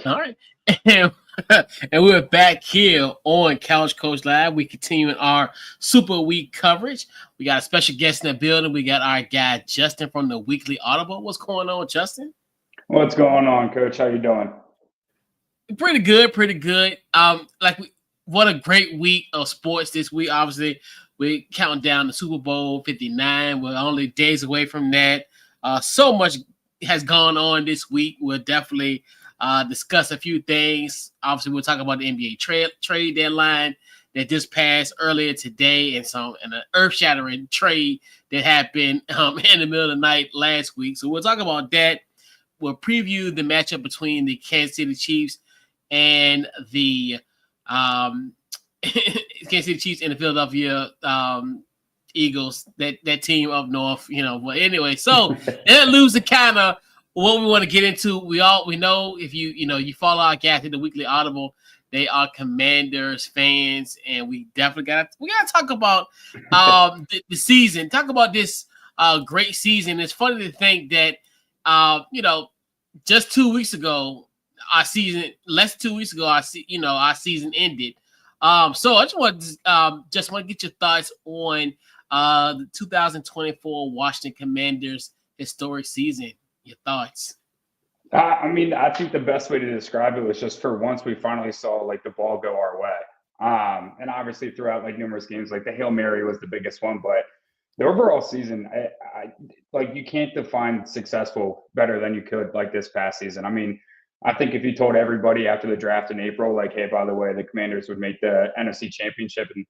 All right. And, and we're back here on Couch Coach Live. We continue our Super Week coverage. We got a special guest in the building. We got our guy Justin from the Weekly Audible. What's going on, Justin? What's going on, Coach? How you doing? Pretty good, pretty good. What a great week of sports this week. Obviously, we're counting down the Super Bowl 59. We're only days away from that. So much has gone on this week. We'll definitely discuss a few things. Obviously, we'll talk about the NBA trade deadline that just passed earlier today, and an earth-shattering trade that happened in the middle of the night last week. So we'll talk about that. We'll preview the matchup between the Kansas City Chiefs and the Kansas City Chiefs and the Philadelphia Eagles. That team up north, But anyway, so that leaves the kind of what we want to get into. We know if you follow our guys at the Weekly Audible, they are Commanders fans, and we definitely gotta talk about the season. Talk about this great season. It's funny to think that just 2 weeks ago, our season ended. So I just want to get your thoughts on the 2024 Washington Commanders historic season. Your thoughts? I think the best way to describe it was just for once we finally saw the ball go our way. And obviously throughout numerous games, the Hail Mary was the biggest one, but the overall season, you can't define successful better than you could this past season. I think if you told everybody after the draft in April, hey, by the way, the Commanders would make the NFC Championship, and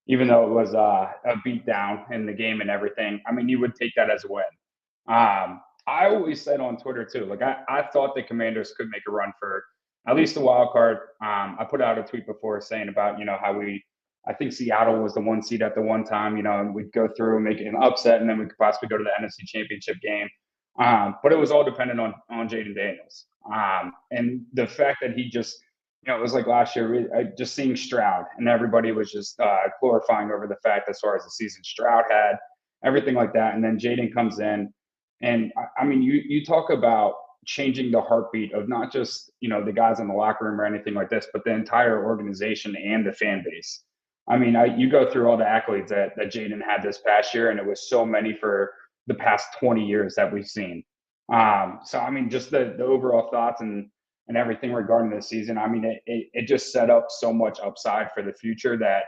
even though it was a beatdown in the game and everything, you would take that as a win. I always said on Twitter too, I thought the Commanders could make a run for at least the wild card. I put out a tweet before saying about, how I think Seattle was the 1 seed at the one time, and we'd go through and make it an upset, and then we could possibly go to the NFC Championship game. But it was all dependent on Jaden Daniels. And the fact that he just, it was like last year, just seeing Stroud, and everybody was just glorifying over the fact as far as the season Stroud had, everything like that. And then Jaden comes in. And you talk about changing the heartbeat of not just, the guys in the locker room or anything like this, but the entire organization and the fan base. You go through all the accolades that Jaden had this past year, and it was so many for the past 20 years that we've seen. Just the overall thoughts and everything regarding this season, it just set up so much upside for the future that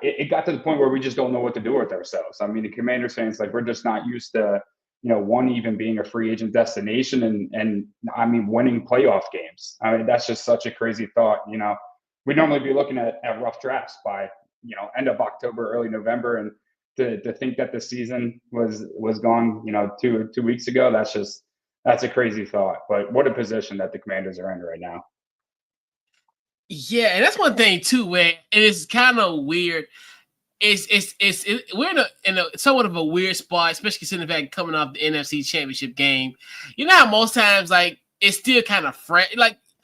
it got to the point where we just don't know what to do with ourselves. The Commanders fans, we're just not used to, one even being a free agent destination and winning playoff games. That's just such a crazy thought. We'd normally be looking at rough drafts by, end of October, early November. And to think that the season was gone, 2 weeks ago, that's a crazy thought. But what a position that the Commanders are in right now. Yeah, and that's one thing too, where it is kind of weird. We're in a somewhat of a weird spot, especially considering the fact coming off the NFC Championship game. You know how most times it's still kind of fresh.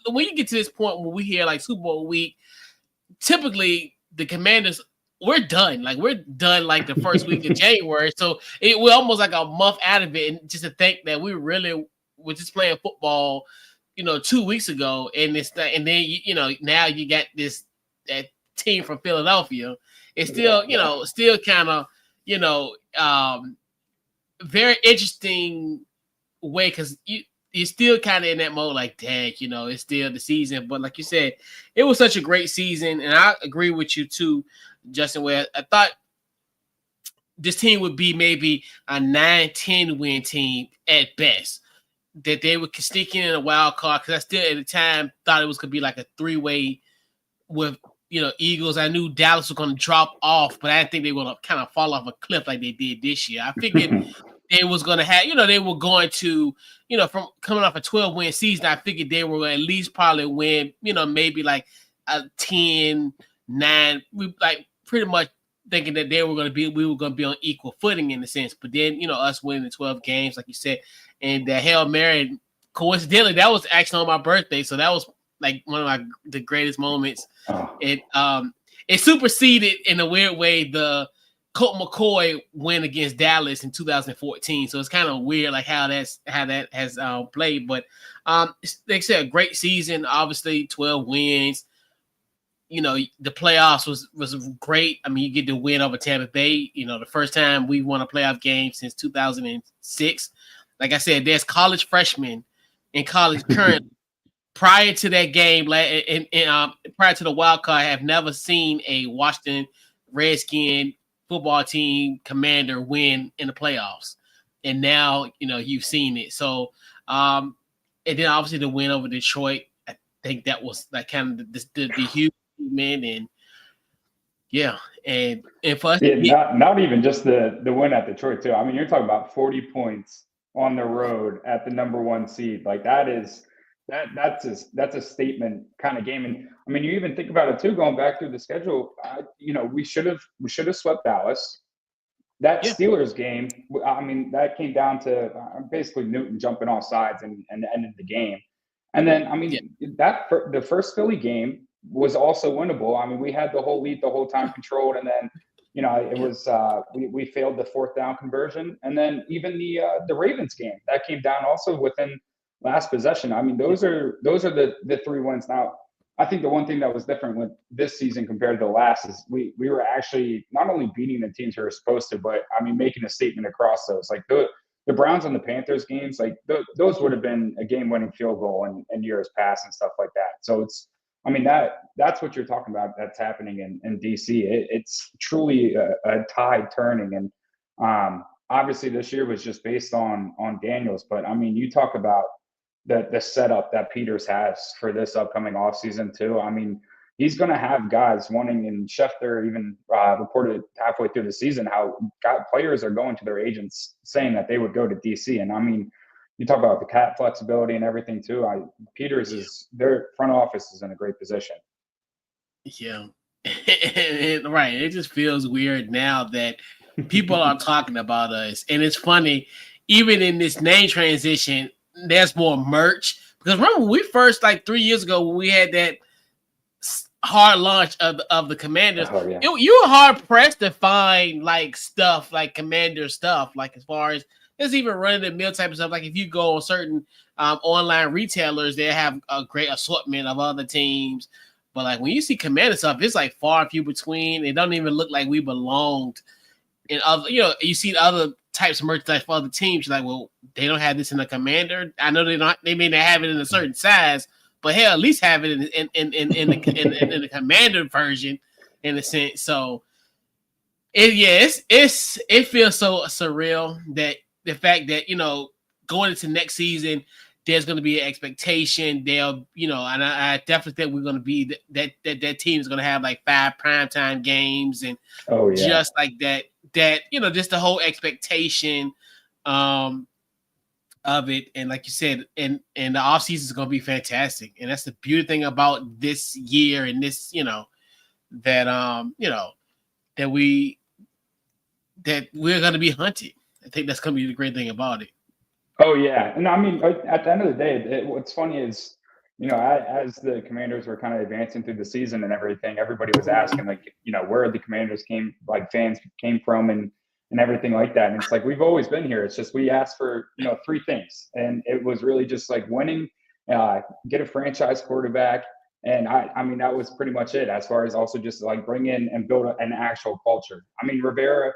When you get to this point when we hear Super Bowl week, typically the Commanders, we're done. We're done the first week of January. So we're almost a month out of it. And just to think that we really were just playing football, 2 weeks ago, and then now you got that team from Philadelphia. It's still, still kind of, very interesting way, because you're still kind of in that mode, dang, it's still the season. But like you said, it was such a great season, and I agree with you too, Justin, where I thought this team would be maybe a 9-10 win team at best, that they would sneak in a wild card, because I still at the time thought it was going to be a 3-way with Eagles. I knew Dallas was going to drop off, but I didn't think they were going to kind of fall off a cliff like they did this year. I figured they was going to have, they were going to, from coming off a 12-win season, I figured they were at least probably win, maybe a 10-9. We pretty much thinking that we were going to be on equal footing in a sense. But then, us winning the 12 games, like you said, and the Hail Mary, coincidentally, that was actually on my birthday. So that was one of the greatest moments. Oh. It superseded in a weird way the Colt McCoy win against Dallas in 2014. So it's kind of weird, like how that has played. But like I said, a great season. Obviously, 12 wins. You know, the playoffs was great. I mean, you get to win over Tampa Bay. You know, the first time we won a playoff game since 2006. Like I said, there's college freshmen in college current prior to that game, and prior to the wild card, have never seen a Washington Redskin football team commander win in the playoffs. And now, you know, you've seen it. So, and then obviously the win over Detroit, I think that was like kind of the huge movement. And yeah, and for us, not even just the win at Detroit too. I mean, you're talking about 40 points on the road at the number 1 seed. Like that's a statement kind of game. And I mean, you even think about it too, going back through the schedule. You know, we should have swept Dallas. That Steelers game, I mean, that came down to basically Newton jumping off sides and ended the game. And then, I mean, the first Philly game was also winnable. I mean, we had the whole lead the whole time controlled, and then, you know, it was we failed the 4th down conversion, and then even the Ravens game that came down also within last possession. I mean, those are the 3 wins. Now, I think the one thing that was different with this season compared to the last is we were actually not only beating the teams we were supposed to, but I mean, making a statement across those. Like the Browns and the Panthers games, like those would have been a game-winning field goal in years past and stuff like that. So I mean, that's what you're talking about. That's happening in DC. It's truly a tide turning. And obviously this year was just based on Daniels. But I mean, you talk about the setup that Peters has for this upcoming offseason too. I mean, he's going to have guys wanting, and Schefter even reported halfway through the season how players are going to their agents saying that they would go to DC. And I mean, you talk about the cap flexibility and everything too. Peters their front office is in a great position. Yeah. Right. It just feels weird now that people are talking about us. And it's funny, even in this name transition, there's more merch. Because remember, when we first, like 3 years ago, when we had that hard launch of the Commanders, you were hard pressed to find like stuff, like Commander stuff, like as far as there's even run-of-the-mill type of stuff. Like if you go on certain online retailers, they have a great assortment of other teams. But like when you see Commander stuff, it's like far and few between. It don't even look like we belonged in other. You know, you see other types of merchandise for other teams. You're like, well, they don't have this in the Commander. I know they may not have it in a certain size, but hell, at least have it in the Commander version, in a sense. So it feels so surreal that the fact that, you know, going into next season, there's going to be an expectation. They'll, you know, and I definitely think we're going to be that team is going to have like 5 primetime games and just like that, you know, just the whole expectation of it. And like you said, and the offseason is going to be fantastic. And that's the beautiful thing about this year and this, you know, that, you know, that we're going to be hunted. I think that's going to be the great thing about it. Oh, yeah. And I mean, at the end of the day, what's funny is, you know, as the Commanders were kind of advancing through the season and everything, everybody was asking, like, you know, where the Commanders fans came from and everything like that. And it's like, we've always been here. It's just we asked for, you know, 3 things. And it was really just like winning, get a franchise quarterback. And I mean, that was pretty much it, as far as also just like bring in and build an actual culture. I mean, Rivera,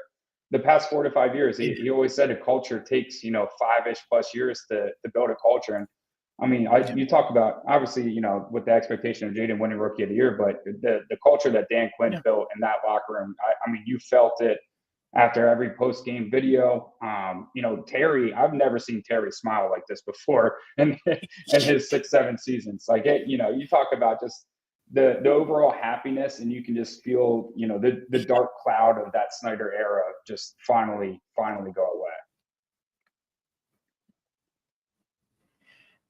the past 4 to 5 years, he always said a culture takes, you know, 5-ish plus years to build a culture. And I mean, you talk about, obviously, you know, with the expectation of Jaden winning Rookie of the Year, but the culture that Dan Quinn built in that locker room, I mean, you felt it after every post-game video. You know, Terry, I've never seen Terry smile like this before in his 6-7 seasons. Like, you know, you talk about just the overall happiness, and you can just feel, you know, the dark cloud of that Snyder era just finally go away.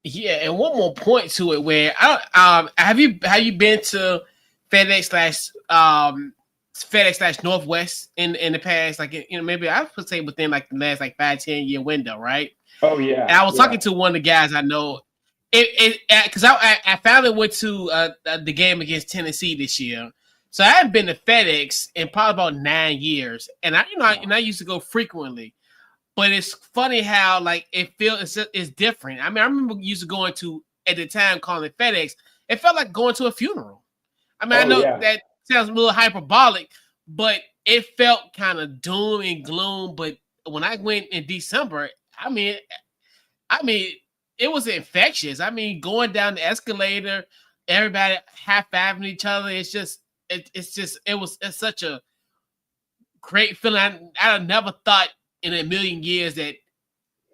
Yeah, and one more point to it, where have you been to FedEx/Northwest in the past, like, you know, maybe I would say within like the last like 5-10 year window, right? Oh yeah. And I was talking to one of the guys I know. Because I finally went to the game against Tennessee this year. So I haven't been to FedEx in probably about 9 years, and I used to go frequently. But it's funny how like it feels it's different. I mean, I remember used to going to at the time calling it FedEx. It felt like going to a funeral. I mean, I know that sounds a little hyperbolic, but it felt kind of doom and gloom. But when I went in December, I mean, it was infectious. I mean, going down the escalator, everybody high-fiving each other. It's such a great feeling. I never thought in a million years that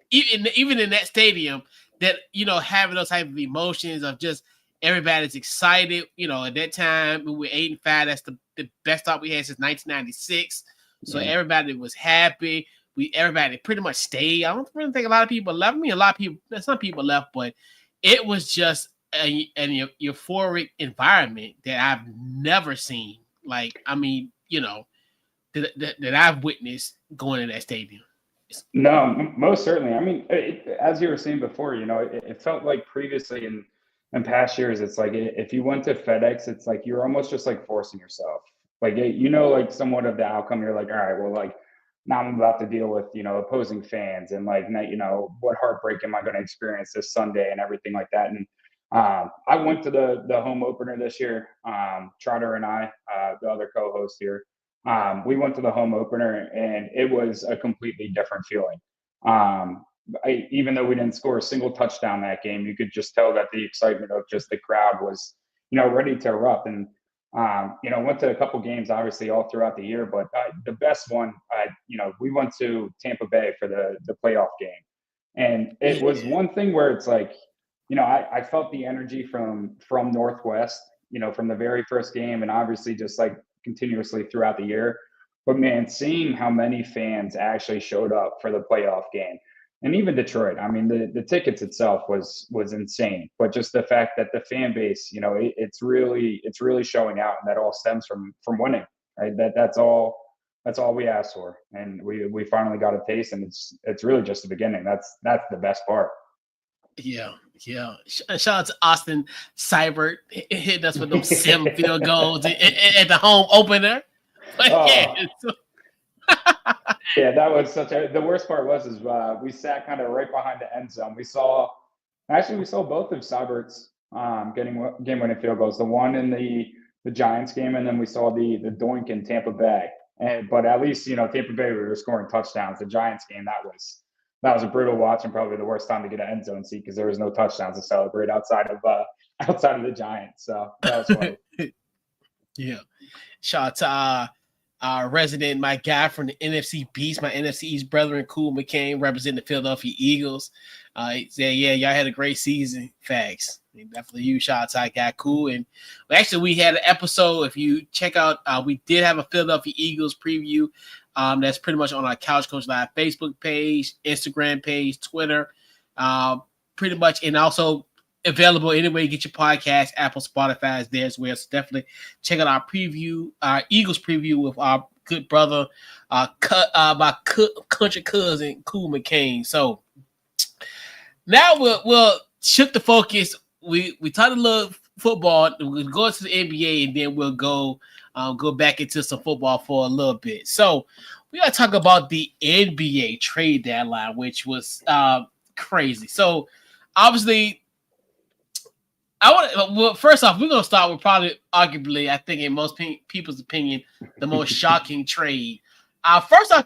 even in that stadium that, having those type of emotions of just everybody's excited. At that time we were 8-5. That's the best start we had since 1996. So everybody was happy. Everybody pretty much stayed. I don't really think a lot of people left. I mean, some people left, but it was just an euphoric environment that I've never seen. Like, I mean, that I've witnessed going to that stadium. No, most certainly. I mean, as you were saying before, it felt like previously in past years, it's like if you went to FedEx, it's like you're almost just like forcing yourself. Like, like somewhat of the outcome. You're like, all right, well, like now I'm about to deal with, opposing fans and like, what heartbreak am I going to experience this Sunday and everything like that. And I went to the home opener this year. Trotter and I, the other co-host here, we went to the home opener and it was a completely different feeling. Even though we didn't score a single touchdown that game, you could just tell that the excitement of just the crowd was, ready to erupt. And, went to a couple games, obviously, all throughout the year. But the best one, we went to Tampa Bay for the playoff game. And it was one thing where it's like, I felt the energy from Northwest, from the very first game and obviously just like continuously throughout the year. But man, seeing how many fans actually showed up for the playoff game. And even Detroit, I mean, the tickets itself was insane. But just the fact that the fan base, it's really showing out, and that all stems from winning. Right? That's all we asked for, and we finally got a taste, and it's really just the beginning. That's the best part. Yeah. Shout out to Austin Seibert hitting us with those 7 field goals at the home opener. Yeah, that was the worst part was we sat kind of right behind the end zone. We saw both of Seibert's game-winning field goals. The one in the Giants game, and then we saw the doink in Tampa Bay. But at least Tampa Bay, we were scoring touchdowns. The Giants game, that was a brutal watch and probably the worst time to get an end zone seat because there was no touchdowns to celebrate outside of the Giants. So that was funny. Yeah, shout out to our resident, my guy from the NFC Beast, my NFC East brethren, Cool McCain, representing the Philadelphia Eagles. He said, yeah, y'all had a great season. Facts. Definitely huge shout out to our guy, Cool. And actually, we had an episode. If you check out, we did have a Philadelphia Eagles preview. That's pretty much on our Couch Coach Live Facebook page, Instagram page, Twitter, pretty much, and also available anywhere you get your podcast. Apple, Spotify is there as well. So definitely check out our preview, our Eagles preview with our good brother, my country cousin, Cool McCain. So now we'll shift the focus. We talked a little football. We'll go to the NBA, and then we'll go back into some football for a little bit. So we got to talk about the NBA trade deadline, which was crazy. So obviously, first off, we're going to start with probably, arguably, I think in most people's opinion, the most shocking trade. First off,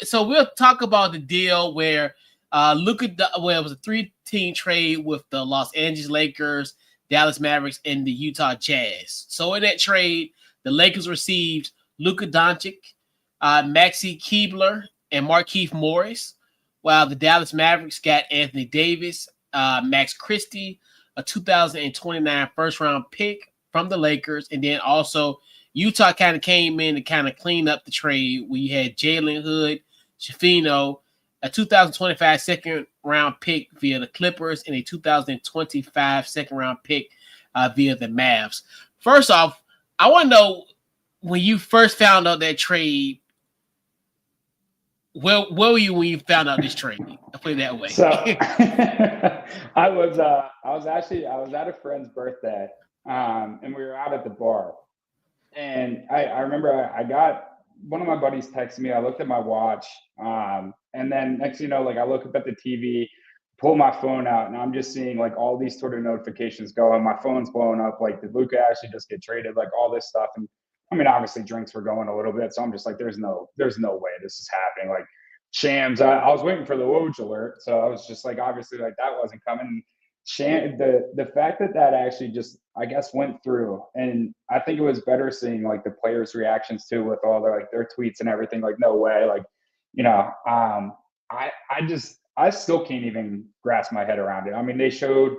so we'll talk about the deal where Luka, where it was a 3-team trade with the Los Angeles Lakers, Dallas Mavericks, and the Utah Jazz. So in that trade, the Lakers received Luka Doncic, Maxi Keebler, and Markieff Morris, while the Dallas Mavericks got Anthony Davis, Max Christie, a 2029 first-round pick from the Lakers, and then also Utah kind of came in to kind of clean up the trade. We had Jalen Hood, Shafino, a 2025 second-round pick via the Clippers, and a 2025 second-round pick via the Mavs. First off, I want to know, when you first found out that trade, where were you when you found out this trade? I'll put it that way. So I was at a friend's birthday, and we were out at the bar, And I remember I got one of my buddies texted me. I looked at my watch, and then next thing you know, like I look up at the TV, pull my phone out, and I'm just seeing like all these Twitter notifications go, and my phone's blowing up. Like, did Luka actually just get traded? Like all this stuff. And I mean, obviously drinks were going a little bit, so I'm just like, there's no way this is happening. Like Shams, I was waiting for the Woj alert, so I was just like, obviously, like that wasn't coming. The fact that actually just, I guess, went through, and I think it was better seeing like the players' reactions too, with all their tweets and everything. Like, no way, like, I still can't even grasp my head around it. I mean, they showed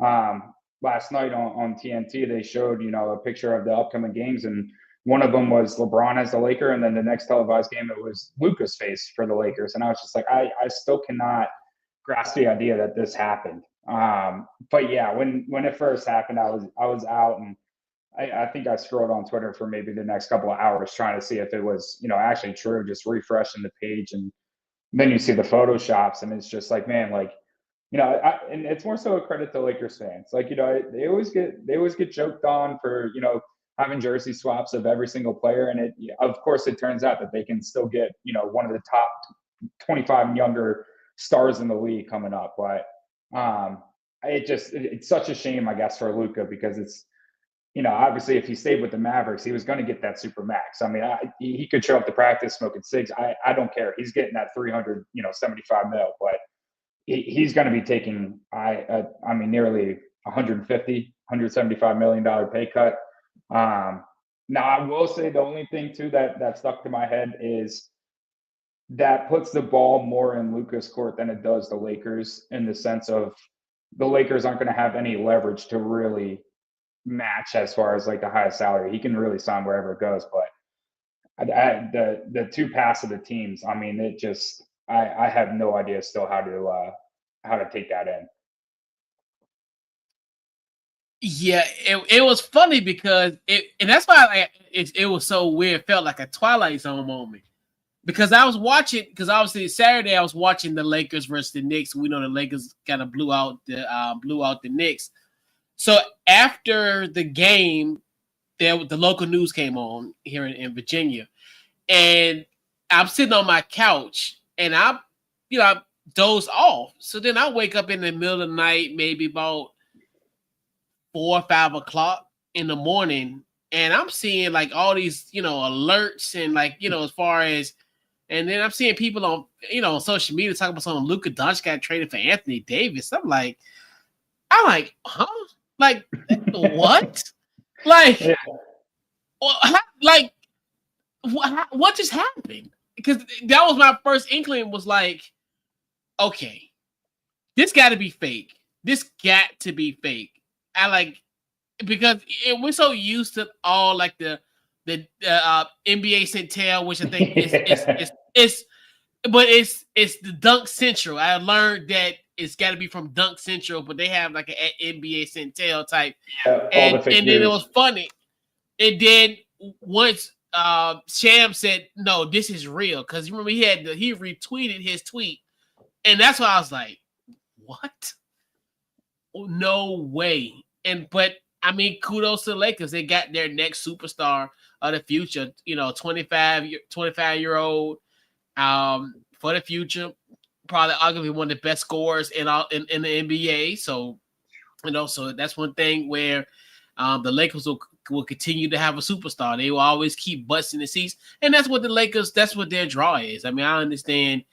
last night on TNT, they showed a picture of the upcoming games, and one of them was LeBron as the Laker, and then the next televised game it was Luka's face for the Lakers, and I was just like, I still cannot grasp the idea that this happened. But yeah, when it first happened, I was out, and I think I scrolled on Twitter for maybe the next couple of hours trying to see if it was actually true, just refreshing the page, and then you see the photoshops, and it's just like, man, like, and it's more so a credit to Lakers fans. Like, they always get joked on for having jersey swaps of every single player, and of course it turns out that they can still get one of the top 25 younger stars in the league coming up, but it's such a shame, I guess, for Luka, because it's obviously if he stayed with the Mavericks, he was going to get that super max. I mean, he could show up to practice smoking cigs. I don't care. He's getting that 375 mil, but he's going to be taking I mean nearly 175 million dollar pay cut. Now I will say the only thing too that stuck to my head is that puts the ball more in Luka's court than it does the Lakers, in the sense of the Lakers aren't going to have any leverage to really match as far as like the highest salary. He can really sign wherever it goes, but the two pass of the teams, I mean, it just I have no idea still how to take that in. Yeah, it was funny because and that's why it was so weird. It felt like a Twilight Zone moment. Because I was watching, because obviously Saturday I was watching the Lakers versus the Knicks. We know the Lakers kind of blew out the Knicks. So after the game, the local news came on here in Virginia, and I'm sitting on my couch, and I dozed off. So then I wake up in the middle of the night, maybe about 4 or 5 o'clock in the morning, and I'm seeing like all these alerts and like as far as. And then I'm seeing people on social media talking about something. Luka Doncic got traded for Anthony Davis. I'm like, huh? Like, what? Like, Yeah. like, what just happened? Because that was my first inkling. Was like, okay, this got to be fake. This got to be fake. Because we're so used to all like the NBA Central, which I think it's the Dunk Central. I learned that it's got to be from Dunk Central, but they have like an NBA Central type. Yeah, and then it was funny. And then once Sham said, "No, this is real," because remember he retweeted his tweet, and that's why I was like, "What? No way!" But I mean, kudos to the Lakers. They got their next superstar of the future, 25-year-old for the future. Probably arguably one of the best scorers in the NBA. So, so that's one thing where the Lakers will continue to have a superstar. They will always keep busting the seats. And that's what that's what their draw is. I mean, I understand,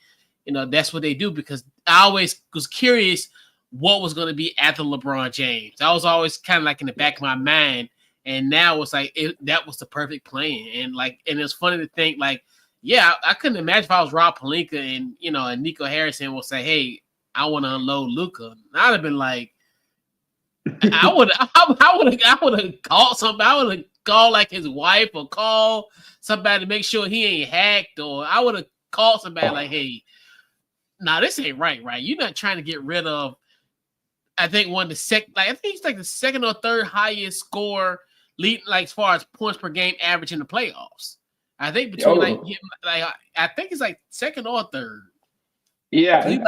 that's what they do, because I always was curious what was going to be after LeBron James. I was always kind of like in the back of my mind, and now it's like that was the perfect plan. And it's funny to think like, yeah, I couldn't imagine if I was Rob Pelinka and and Nico Harrison will say, "Hey, I want to unload Luka." I'd have been like, I would have called somebody. I would have called like his wife or call somebody to make sure he ain't hacked, or I would have called somebody like, "Hey, nah, this ain't right. You're not trying to get rid of." I think I think he's like the second or third highest score lead, like as far as points per game average in the playoffs. I think between I think it's like second or third. Yeah, I think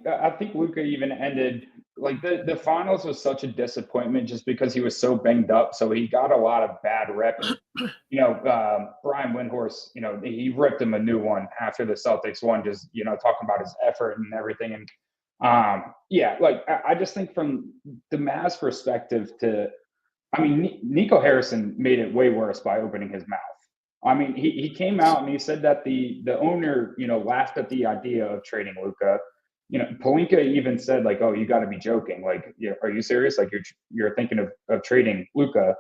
I think Luka even ended like the finals was such a disappointment just because he was so banged up. So he got a lot of bad rep. And, Brian Windhorst, he ripped him a new one after the Celtics won, just, talking about his effort and everything. And I just think from the Mavs perspective Nico Harrison made it way worse by opening his mouth. I mean, he came out and he said that the owner, laughed at the idea of trading Luka. Pelinka even said, like, "Oh, you got to be joking. Like, are you serious? Like, you're thinking of trading Luka?"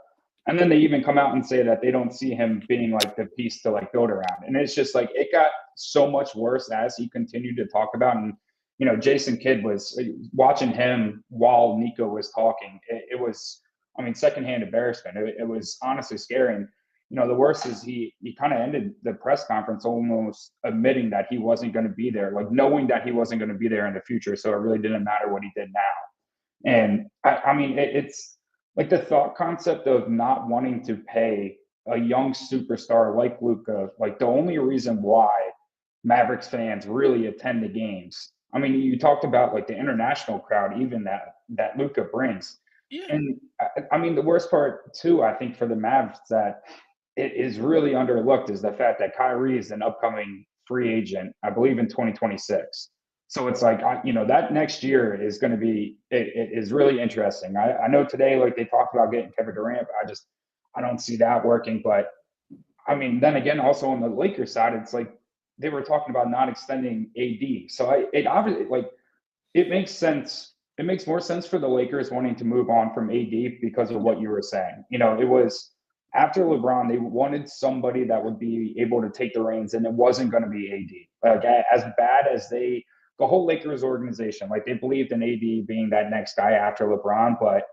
And then they even come out and say that they don't see him being like the piece to like build around. And it's just like it got so much worse as he continued to talk about. And Jason Kidd was watching him while Nico was talking. It was, secondhand embarrassment. It was honestly scary. And the worst is he kind of ended the press conference almost admitting that he wasn't going to be there, like knowing that he wasn't going to be there in the future. So it really didn't matter what he did now. And it's like the thought concept of not wanting to pay a young superstar like Luka, like the only reason why Mavericks fans really attend the games. You talked about like the international crowd, even that Luka brings. Yeah. And the worst part too, I think for the Mavs that it is really underlooked is the fact that Kyrie is an upcoming free agent, I believe in 2026. So it's like, that next year is going to be, it is really interesting. I know today, like they talked about getting Kevin Durant, but I don't see that working. But then again, also on the Lakers side, it's like they were talking about not extending AD. So it obviously, like, it makes sense. It makes more sense for the Lakers wanting to move on from AD because of what you were saying. It was after LeBron, they wanted somebody that would be able to take the reins, and it wasn't going to be AD. Like, as bad as the whole Lakers organization, like they believed in AD being that next guy after LeBron, but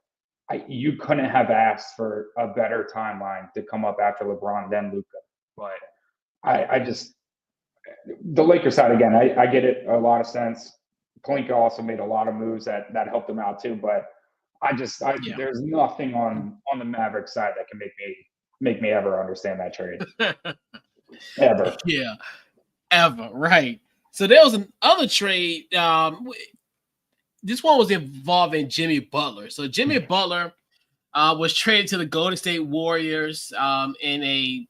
you couldn't have asked for a better timeline to come up after LeBron than Luka. But the Lakers side, again, I get it, a lot of sense. Pelinka also made a lot of moves that helped them out too, but there's nothing on the Mavericks side that can make me ever understand that trade. Ever. Yeah, ever, right. So there was another trade. This one was involving Jimmy Butler. So Jimmy Butler was traded to the Golden State Warriors in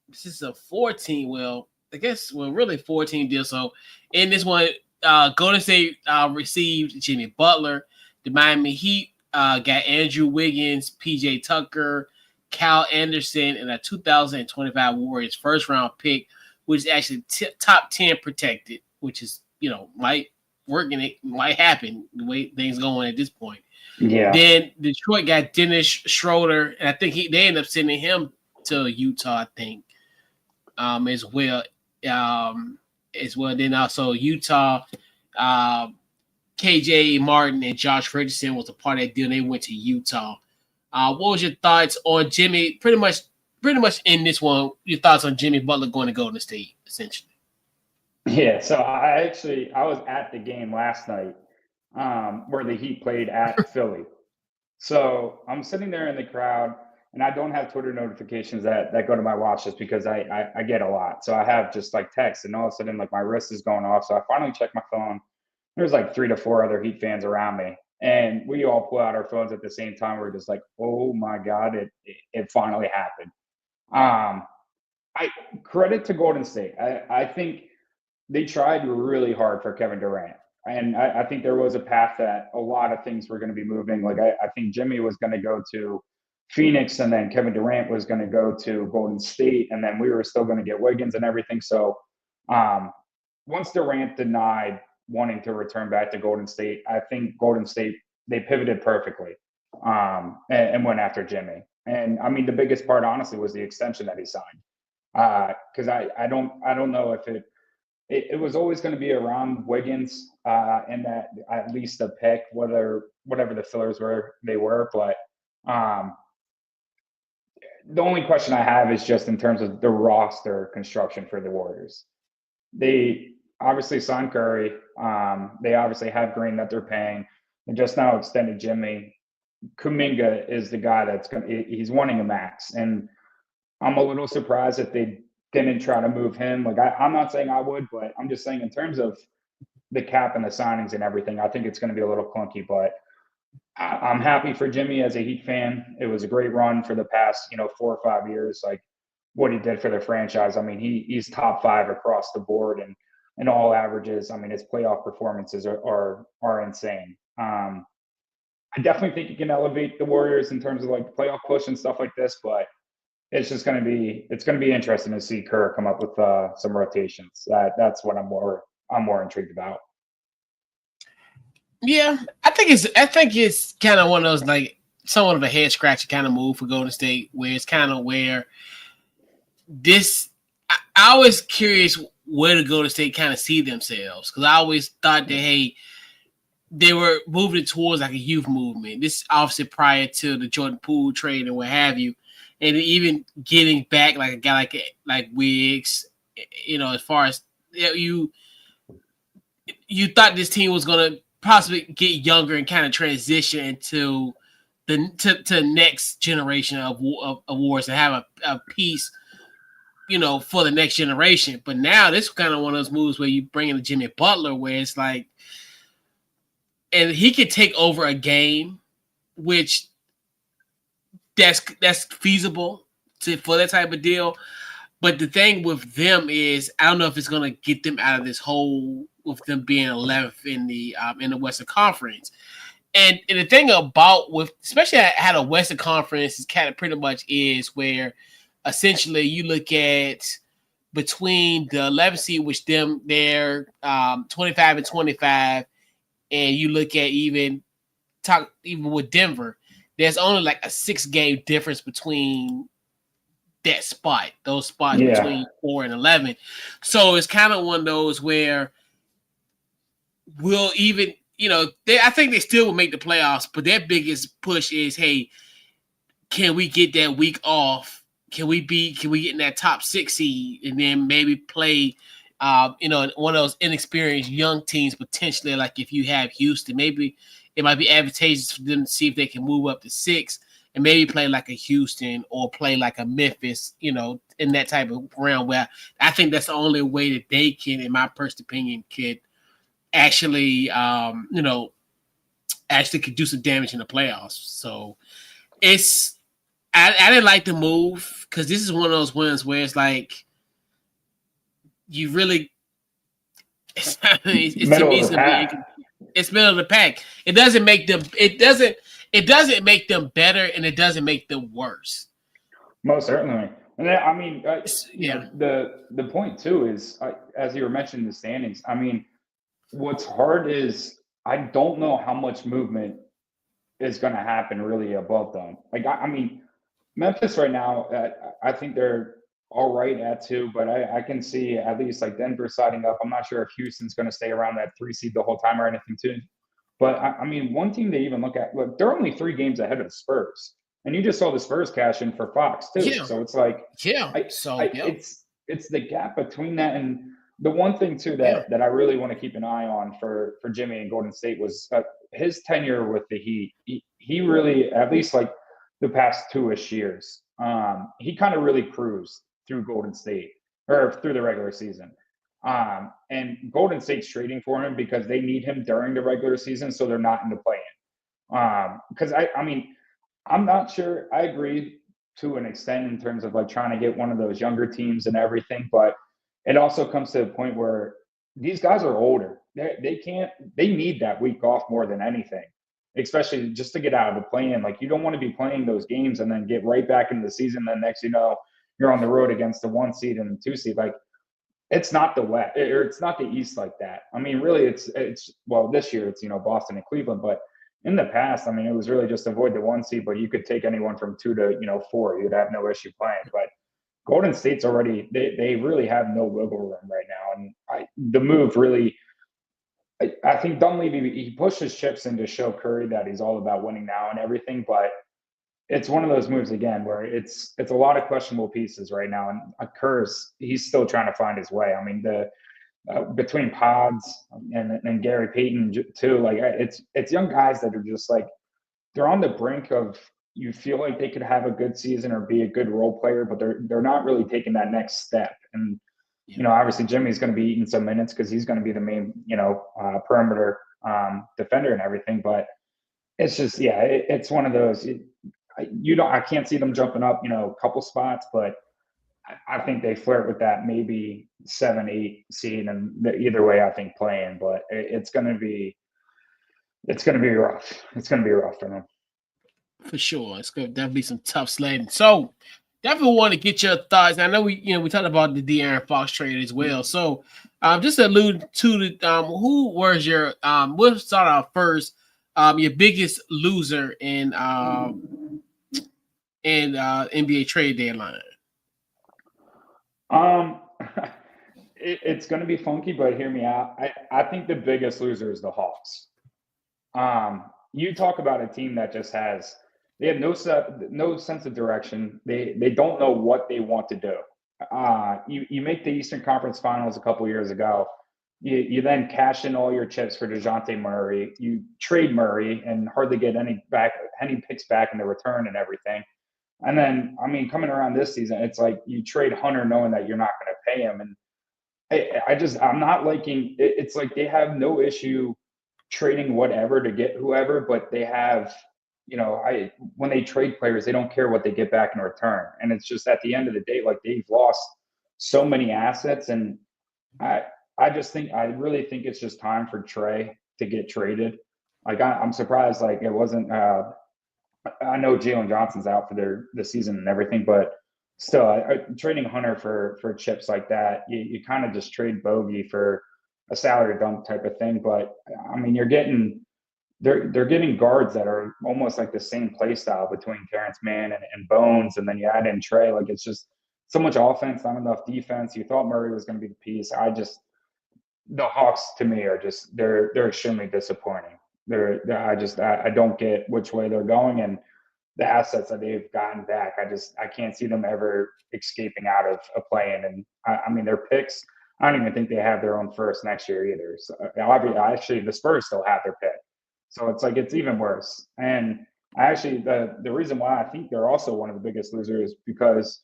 this is a 14, really 14 deal. So in this one, Golden State received Jimmy Butler. The Miami Heat got Andrew Wiggins, PJ Tucker, Kyle Anderson, and a 2025 Warriors first round pick, which is actually top 10 protected, which is, might work and it might happen the way things going at this point. Yeah. Then Detroit got Dennis Schroeder, and I think they ended up sending him to Utah, I think, as well. Then also Utah, KJ Martin and Josh Richardson was a part of that deal. They went to Utah. What was your thoughts on Jimmy? Pretty much in this one, your thoughts on Jimmy Butler going to Golden State, essentially. Yeah, so I was at the game last night where the Heat played at Philly. So I'm sitting there in the crowd, and I don't have Twitter notifications that go to my watch just because I get a lot. So I have just like text, and all of a sudden like my wrist is going off. So I finally check my phone. There's like 3 to 4 other Heat fans around me, and we all pull out our phones at the same time. We're just like, oh my God, it finally happened. I credit to Golden State. I think they tried really hard for Kevin Durant. And I think there was a path that a lot of things were going to be moving. Like I think Jimmy was going to go to Phoenix, and then Kevin Durant was going to go to Golden State, and then we were still going to get Wiggins and everything. So once Durant denied wanting to return back to Golden State, I think Golden State, they pivoted perfectly and went after Jimmy. And the biggest part, honestly, was the extension that he signed. Because I don't know if it was always going to be around Wiggins and that at least a pick, whatever the fillers they were. But the only question I have is just in terms of the roster construction for the Warriors. They obviously signed Curry. They obviously have Green that they're paying. They just now extended Jimmy. Kuminga is the guy he's wanting a max. And I'm a little surprised if they didn't try to move him. Like I'm not saying I would, but I'm just saying in terms of the cap and the signings and everything, I think it's going to be a little clunky. But I'm happy for Jimmy as a Heat fan. It was a great run for the past 4 or 5 years. Like what he did for the franchise. I mean, he's top 5 across the board and all averages. I mean, his playoff performances are insane. I definitely think he can elevate the Warriors in terms of like playoff push and stuff like this, but it's going to be interesting to see Kerr come up with some rotations. That's what I'm more intrigued about. Yeah, I think it's kind of one of those like somewhat of a head scratcher kind of move for Golden State, where it's kind of where this. I was curious where the Golden State kind of see themselves, because I always thought that hey, they were moving towards like a youth movement. This obviously prior to the Jordan Poole trade and what have you, and even getting back like a guy like Wiggs, as far as you thought this team was gonna possibly get younger and kind of transition into the next generation of awards and have a piece, for the next generation. But now this is kind of one of those moves where you bring in Jimmy Butler, where it's like, and he could take over a game, which that's feasible for that type of deal. But the thing with them is, I don't know if it's going to get them out of this hole with them being 11th in the Western Conference. And the thing about especially how the Western Conference is kind of pretty much is where essentially you look at between the 11th seed, which they're 25 and 25, and you look at even with Denver, there's only like a 6-game difference between those spots between 4 and 11. So it's kind of one of those where we'll even, I think they still will make the playoffs, but their biggest push is, hey, can we get that week off? Can we get in that top 6 seed and then maybe play, one of those inexperienced young teams potentially, like if you have Houston, maybe it might be advantageous for them to see if they can move up to 6 and maybe play like a Houston or play like a Memphis, in that type of realm, where I think that's the only way that they can, in my personal opinion, could actually, actually could do some damage in the playoffs. So I didn't like the move, because this is one of those ones where it's like you really it's middle of the pack. It's middle of the pack. It doesn't make them make them better, and it doesn't make them worse. Most certainly. And then, I mean, the point too is, as you were mentioning the standings, I mean, what's hard is I don't know how much movement is going to happen really above them. Like, I mean, Memphis right now, I think they're all right at 2, but I can see at least like Denver siding up. I'm not sure if Houston's going to stay around that 3 seed the whole time or anything too. But I mean, one team to even look at, look, they're only 3 games ahead of the Spurs. And you just saw the Spurs cash in for Fox too. Yeah. So it's like, it's the gap between that. And the one thing too that I really want to keep an eye on for Jimmy and Golden State was his tenure with the Heat. He really, at least like the past 2-ish years, he kind of really cruised through Golden State or through the regular season. And Golden State's trading for him because they need him during the regular season, so they're not in the play-in. Because I mean, I'm not sure. I agree to an extent in terms of like trying to get one of those younger teams and everything, but it also comes to a point where these guys are older. They need that week off more than anything, especially just to get out of the play-in. Like, you don't want to be playing those games and then get right back into the season. Then next, you're on the road against the 1 seed and the 2 seed. Like, it's not the West, or it's not the East like that. I mean, really, it's well, this year it's Boston and Cleveland, but in the past, I mean, it was really just avoid the 1 seed, but you could take anyone from 2 to 4. You'd have no issue playing. But Golden State's already they really have no wiggle room right now, and the move really. I think Dunleavy, he pushed his chips in to show Curry that he's all about winning now and everything, but it's one of those moves again where it's a lot of questionable pieces right now, and he's still trying to find his way. I mean, between Pods and Gary Payton too, like it's young guys that are just like they're on the brink of, you feel like they could have a good season or be a good role player, but they're not really taking that next step. And Obviously Jimmy's going to be eating some minutes because he's going to be the main, perimeter defender and everything. But it's just, it's one of those. I can't see them jumping up, a couple spots, but I think they flirt with that maybe 7-8 seed, and either way, I think playing. But it's going to be rough. It's going to be rough for them. For sure, it's going to definitely be some tough sledding. So, definitely want to get your thoughts. I know we talked about the De'Aaron Fox trade as well. So, just allude to the who was your we'll start off first. Your biggest loser in NBA trade deadline. It's going to be funky, but hear me out. I think the biggest loser is the Hawks. You talk about a team that just they have no sense of direction. They don't know what they want to do. You make the Eastern Conference Finals a couple years ago. You then cash in all your chips for DeJounte Murray. You trade Murray and hardly get any picks back in the return and everything. And then, coming around this season, it's like you trade Hunter knowing that you're not going to pay him. And I'm not liking it. It's like they have no issue trading whatever to get whoever, but they have, when they trade players, they don't care what they get back in return. And it's just at the end of the day, like they've lost so many assets. And I really think it's just time for Trey to get traded. Like I'm surprised, like it wasn't, I know Jalen Johnson's out for the season and everything, but still, trading Hunter for chips like that, you kind of just trade Bogey for a salary dump type of thing. But they're getting guards that are almost like the same play style between Terrence Mann and Bones, and then you add in Trey. Like it's just so much offense, not enough defense. You thought Murray was going to be the piece. The Hawks to me are just they're extremely disappointing. I don't get which way they're going, and the assets that they've gotten back, I can't see them ever escaping out of a play-in. And their picks, I don't even think they have their own first next year either. So actually, the Spurs still have their pick, so it's like it's even worse. And the reason why I think they're also one of the biggest losers because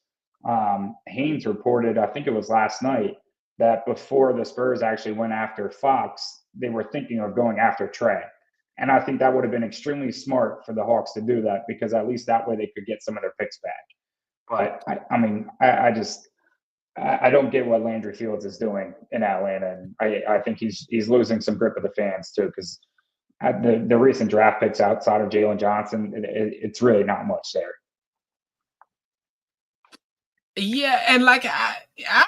Haynes reported, I think it was last night, that before the Spurs actually went after Fox, they were thinking of going after Trey. And I think that would have been extremely smart for the Hawks to do that because at least that way they could get some of their picks back. But I don't get what Landry Fields is doing in Atlanta, and I think he's losing some grip of the fans too because the recent draft picks outside of Jalen Johnson, it's really not much there. Yeah, and like I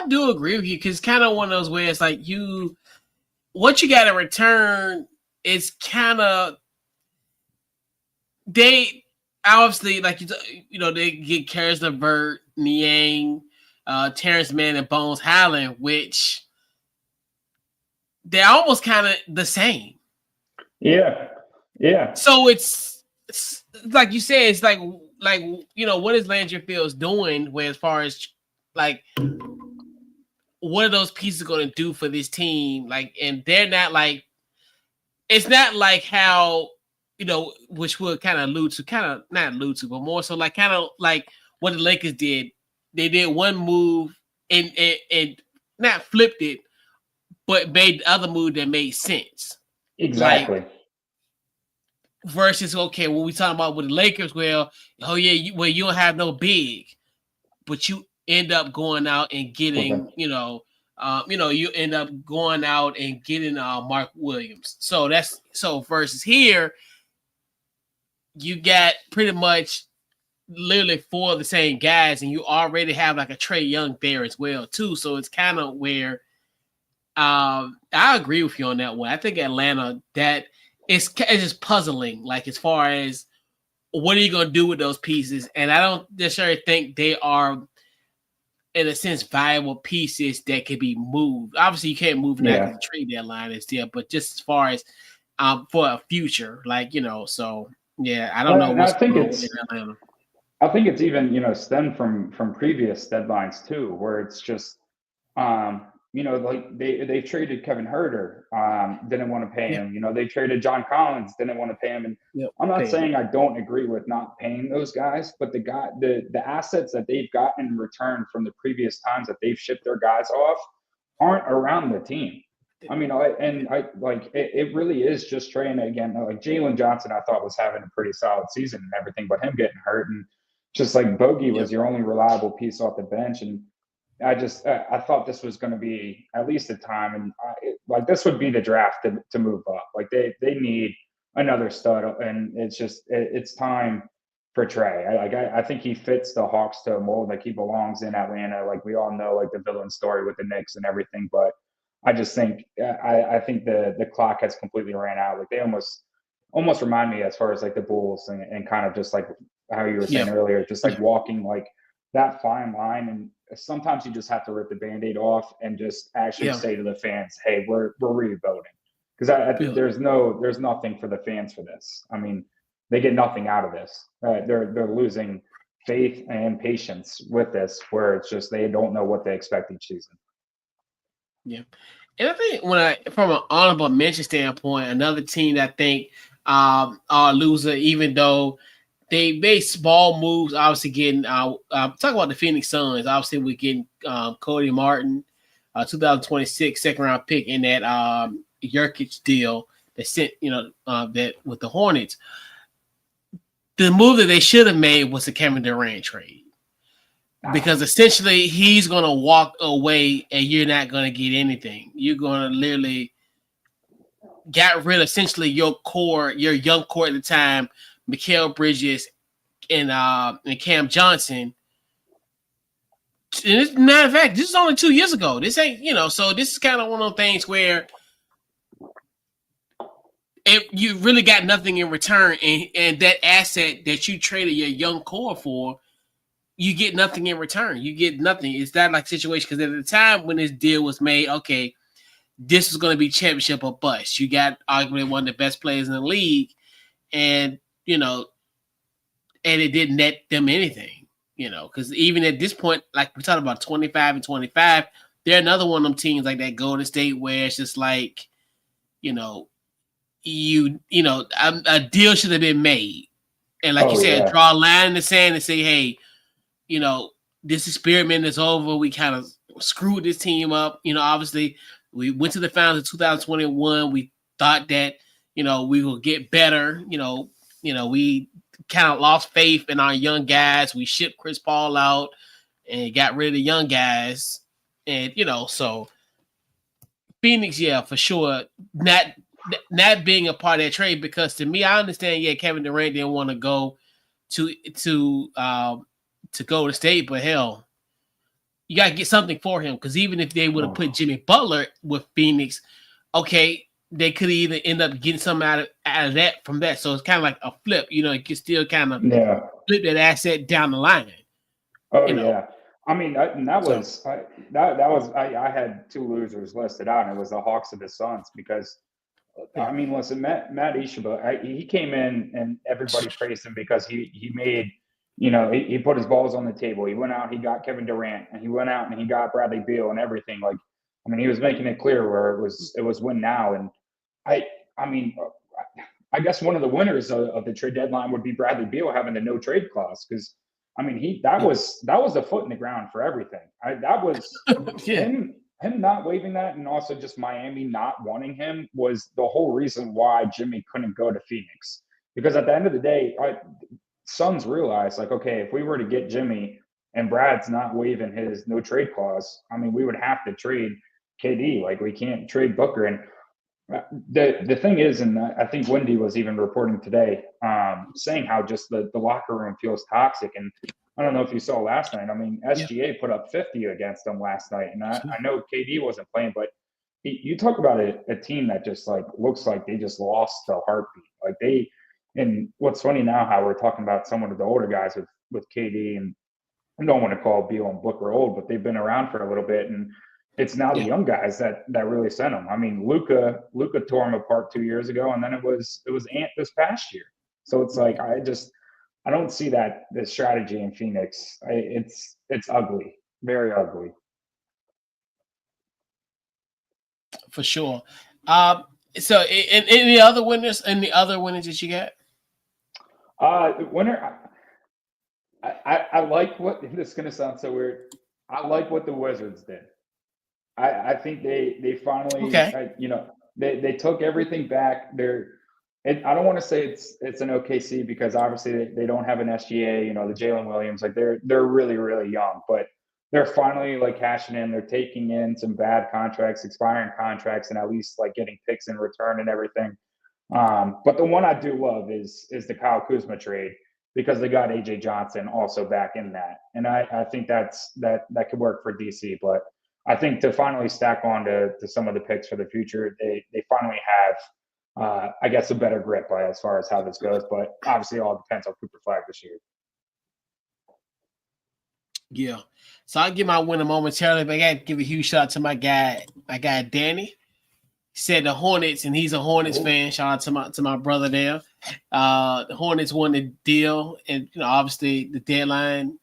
do agree with you because kind of one of those where it's like what you got to return. It's kind of they obviously like they get Karis LeVert, Niang, Terrence Mann, and Bones Highland, which they're almost kind of the same. Yeah. So it's like you said, it's like what is Landry Fields doing? Where as far as like what are those pieces going to do for this team? Like, and they're not like. It's not like how, which we'll kind of allude to, not allude to, but more so like kind of like what the Lakers did. They did one move and not flipped it, but made the other move that made sense. Exactly. Versus, okay, when we talking about with the Lakers, you don't have no big, but you end up going out and getting, you end up going out and getting Mark Williams. So versus here, you got pretty much literally 4 of the same guys, and you already have like a Trae Young there as well too. So it's kind of where I agree with you on that one. I think Atlanta it's just puzzling, like as far as what are you going to do with those pieces, and I don't necessarily think they are. In a sense, viable pieces that could be moved. Obviously, you can't move now because the trade deadline is there, but just as far as for a future, so yeah, I don't know what's going on in Atlanta. I think it's even stemmed from previous deadlines too, where it's just like they traded Kevin Herter, didn't want to pay Yeah. him. They traded John Collins, didn't want to pay him. And Yep. I'm not Pay 'em. saying I don't agree with not paying those guys, but the assets that they've gotten in return from the previous times that they've shipped their guys off aren't around the team. I mean, it really is just trading again. Like Jalen Johnson, I thought was having a pretty solid season and everything, but him getting hurt and just like Bogey was Yep. your only reliable piece off the bench. And I thought this was going to be at least a time, and like this would be the draft to move up. Like they need another stud, and it's time for Trey. I think he fits the Hawks to a mold. Like he belongs in Atlanta. Like we all know, like the villain story with the Knicks and everything. But I just think I think the clock has completely ran out. Like they almost remind me as far as like the Bulls and kind of just like how you were saying Yep. earlier, just like walking like that fine line. And sometimes you just have to rip the Band-Aid off and just actually Yeah. say to the fans, hey, we're rebuilding. Because there's nothing for the fans for this. I mean, they get nothing out of this. They're losing faith and patience with this, where it's just they don't know what they expect each season. Yeah. And I think from an honorable mention standpoint, another team that I think are a loser, even though they made small moves, obviously getting talk about the Phoenix Suns. Obviously, we're getting Cody Martin, 2026 second round pick in that Jurkic deal that sent that with the Hornets. The move that they should have made was the Kevin Durant trade. Because essentially he's going to walk away and you're not going to get anything. You're going to literally get rid of essentially your young core at the time, Mikal Bridges and Cam Johnson. And as a matter of fact, this is only 2 years ago. This ain't, so this is kind of one of those things where you really got nothing in return. And that asset that you traded your young core for, you get nothing in return. You get nothing. It's that like situation because at the time when this deal was made, okay, this was going to be championship or bust. You got arguably one of the best players in the league, and and it didn't net them anything, because even at this point, like we talked about 25 and 25, they're another one of them teams like that Golden State where it's just like, a deal should have been made, and like you said, draw a line in the sand and say, hey. This experiment is over. We kind of screwed this team up. Obviously, we went to the finals in 2021. We thought that, we will get better. We kind of lost faith in our young guys. We shipped Chris Paul out and got rid of the young guys. And, so Phoenix, yeah, for sure, not being a part of that trade because to me, I understand, Kevin Durant didn't want to go to go to state, but hell, you got to get something for him because even if they would have put Jimmy Butler with Phoenix, okay, they could either end up getting something out of that from that. So it's kind of like a flip, it can still kind of flip that asset down the line. Yeah. I mean, I had two losers listed out, and it was the Hawks and the Suns because I mean, listen, Matt Ishaba, he came in and everybody praised him because he made, he put his balls on the table. He went out, he got Kevin Durant, and he went out and he got Bradley Beal and everything. Like, I mean, he was making it clear where it was win now. And I mean, I guess one of the winners of the trade deadline would be Bradley Beal having the no trade clause because, I mean, that was a foot in the ground for everything. That was him not waiving that, and also just Miami not wanting him was the whole reason why Jimmy couldn't go to Phoenix. Because at the end of the day, Suns realized, like, okay, if we were to get Jimmy and Brad's not waiving his no trade clause, I mean, we would have to trade KD. Like, we can't trade Booker. And the thing is, and I think Wendy was even reporting today, saying how just the locker room feels toxic. And I don't know if you saw last night. I mean, SGA put up 50 against them last night. And I know KD wasn't playing, but you talk about a team that just like looks like they just lost the heartbeat. Like and what's funny now, how we're talking about some of the older guys with KD, and I don't want to call Beal and Booker old, but they've been around for a little bit. And it's now the young guys that really sent them. I mean, Luka tore him apart 2 years ago, and then it was Ant this past year. So it's like I don't see that the strategy in Phoenix. It's ugly, very ugly. for sure. So in any other winners, that you got? Winner. I like what this is going to sound so weird. I like what the Wizards did. I think they finally, Okay. they took everything back. I don't want to say it's an OKC because obviously they don't have an SGA. The Jalen Williams, like they're really really young, but they're finally like cashing in. They're taking in some bad contracts, expiring contracts, and at least like getting picks in return and everything. But the one I do love is the Kyle Kuzma trade because they got AJ Johnson also back in that, and I think that could work for DC. But I think to finally stack on to some of the picks for the future, they finally have, I guess, a better grip as far as how this goes. But obviously, it all depends on Cooper Flag this year. Yeah. So I'll give my winner momentarily, but I got to give a huge shout out to my guy Danny. He said the Hornets, and he's a Hornets fan. Shout out to my brother there. The Hornets won the deal, and obviously the deadline.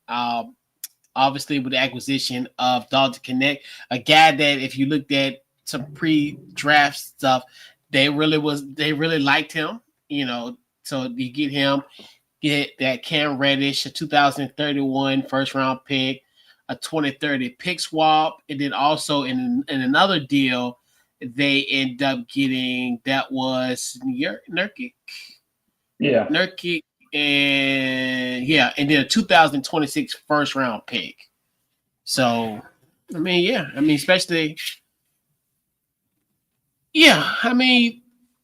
Obviously with the acquisition of Dalton Connect, a guy that if you looked at some pre-draft stuff, they really liked him. So you get that Cam Reddish, a 2031 first round pick, a 2030 pick swap, and then also in another deal, they end up getting that was Nurkic. Yeah. Nurkic and then a 2026 first round pick. So, especially,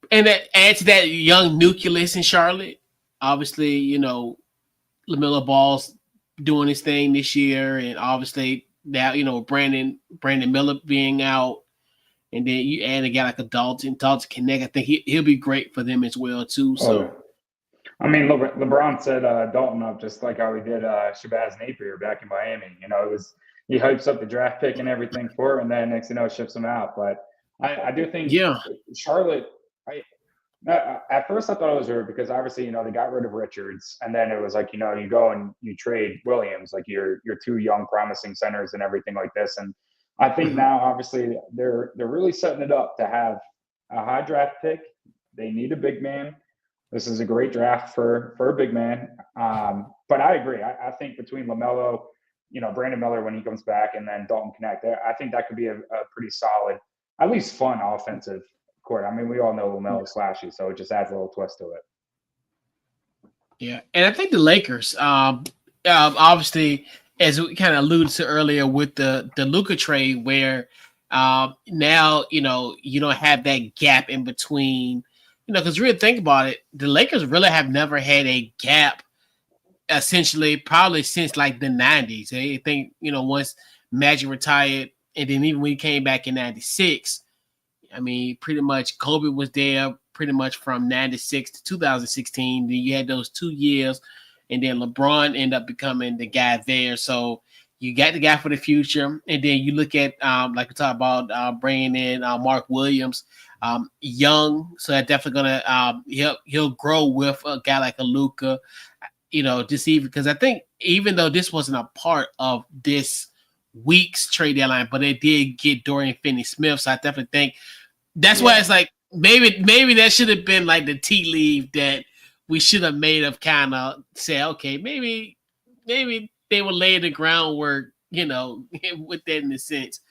and that adds to that young nucleus in Charlotte. Obviously, LaMelo Ball's doing his thing this year, and obviously now Brandon Miller being out, and then you add a guy like a Dalton Connect. I think he'll be great for them as well too. So, LeBron set Dalton up just like how he did Shabazz Napier back in Miami. He hypes up the draft pick and everything for him, and then next ships him out. But I do think Charlotte. At first I thought it was weird because obviously they got rid of Richards, and then it was like you go and you trade Williams, like your two young promising centers and everything like this. And I think now obviously they're really setting it up to have a high draft pick. They need a big man. This is a great draft for a big man. But I agree. I think between LaMelo, Brandon Miller when he comes back, and then Dalton Connect, I think that could be a pretty solid, at least fun offensive court. We all know LaMelo's slashy, so it just adds a little twist to it. Yeah, and I think the Lakers, obviously, as we kind of alluded to earlier with the Luka trade, where now you don't have that gap in between. Because really think about it, the Lakers really have never had a gap, essentially, probably since like the 90s. I think, once Magic retired, and then even when he came back in 96, pretty much Kobe was there pretty much from 96 to 2016. Then you had those 2 years, and then LeBron ended up becoming the guy there. So you got the guy for the future. And then you look at, like we talked about, bringing in Mark Williams. Young, so that definitely gonna he'll grow with a guy like a Luka, just even because I think even though this wasn't a part of this week's trade deadline, but they did get Dorian Finney-Smith, so I definitely think that's why it's like maybe that should have been like the tea leaf that we should have made of kind of say, okay, maybe they will lay the groundwork, with that in a sense,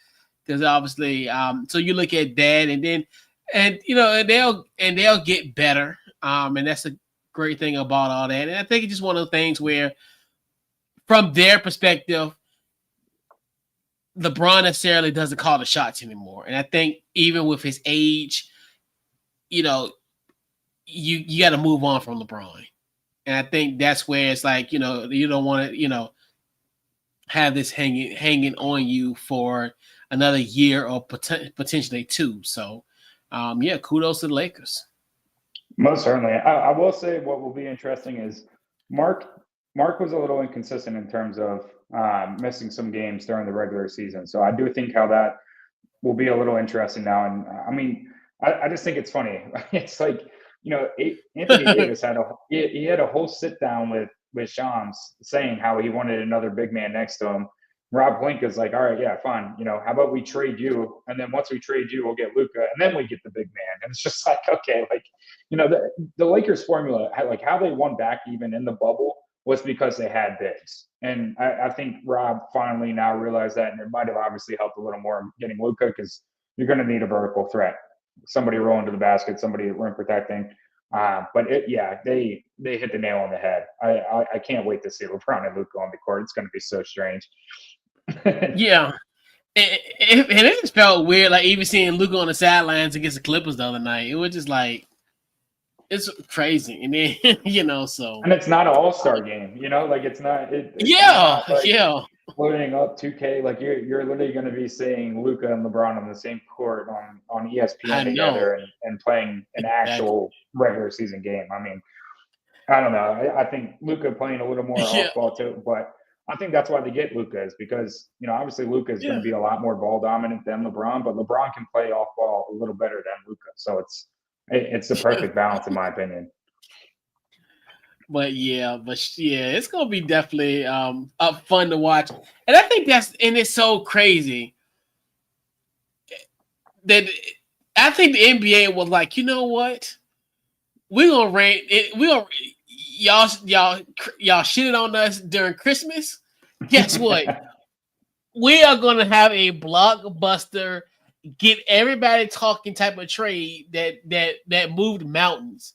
because obviously, so you look at that and then. And they'll get better, and that's a great thing about all that. And I think it's just one of the things where, from their perspective, LeBron necessarily doesn't call the shots anymore. And I think even with his age, you got to move on from LeBron. And I think that's where it's like you don't want to have this hanging on you for another year or potentially 2. So. Kudos to the Lakers. Most certainly. I will say what will be interesting is Mark was a little inconsistent in terms of missing some games during the regular season. So I do think how that will be a little interesting now. And I just think it's funny. It's like, Anthony Davis had a whole sit down with Shams saying how he wanted another big man next to him. Rob Pelinka's like, all right, yeah, fine. How about we trade you? And then once we trade you, we'll get Luka, and then we get the big man. And it's just like, okay, like, the Lakers formula, like how they won back even in the bubble was because they had bigs. And I think Rob finally now realized that, and it might have obviously helped a little more getting Luka because you're going to need a vertical threat, somebody rolling to the basket, somebody rim protecting. But they hit the nail on the head. I can't wait to see LeBron and Luka on the court. It's going to be so strange. Yeah. And it just felt weird, like even seeing Luka on the sidelines against the Clippers the other night. It was just like, it's crazy. And then, so. And it's not an all-star game, like it's not. Yeah, not like yeah. Loading up 2K, like you're literally going to be seeing Luka and LeBron on the same court on ESPN together and playing an actual regular season game. I mean, I don't know. I think Luka playing a little more off ball too, but I think that's why they get Luka is because obviously Luka is going to be a lot more ball dominant than LeBron, but LeBron can play off ball a little better than Luka, so it's the perfect balance in my opinion. But it's gonna be definitely fun to watch, and I think it's so crazy that I think the NBA was like, you know what, we're gonna rank it. Y'all shitted on us during Christmas. Guess what? We are gonna have a blockbuster, get everybody talking type of trade that moved mountains.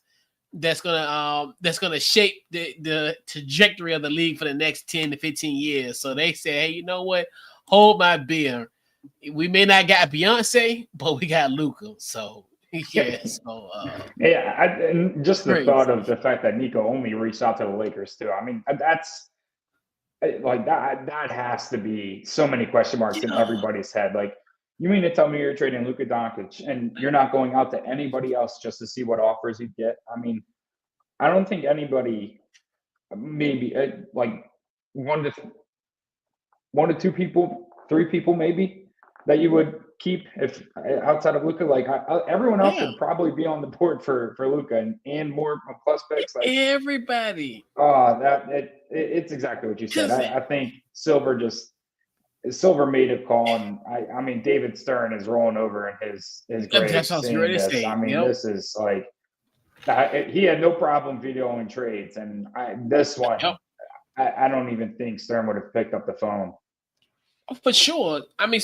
That's gonna shape the trajectory of the league for the next 10 to 15 years. So they say, hey, you know what? Hold my beer. We may not got Beyonce, but we got Luka. So yeah. So and just the thought of the fact that Nico only reached out to the Lakers too. I mean, that's like that has to be so many question marks in everybody's head. Like, you mean to tell me you're trading Luka Doncic and you're not going out to anybody else just to see what offers you get? I mean, I don't think anybody, maybe like one to two people, three people maybe, that you would keep if outside of Luka. Like everyone else would probably be on the board for Luka and more plus picks. Like everybody. It's exactly what you said. I think Silver made a call, and I mean David Stern is rolling over in his grave saying this. I mean, this is like he had no problem videoing trades, and this one, I don't even think Stern would have picked up the phone. For sure. I mean,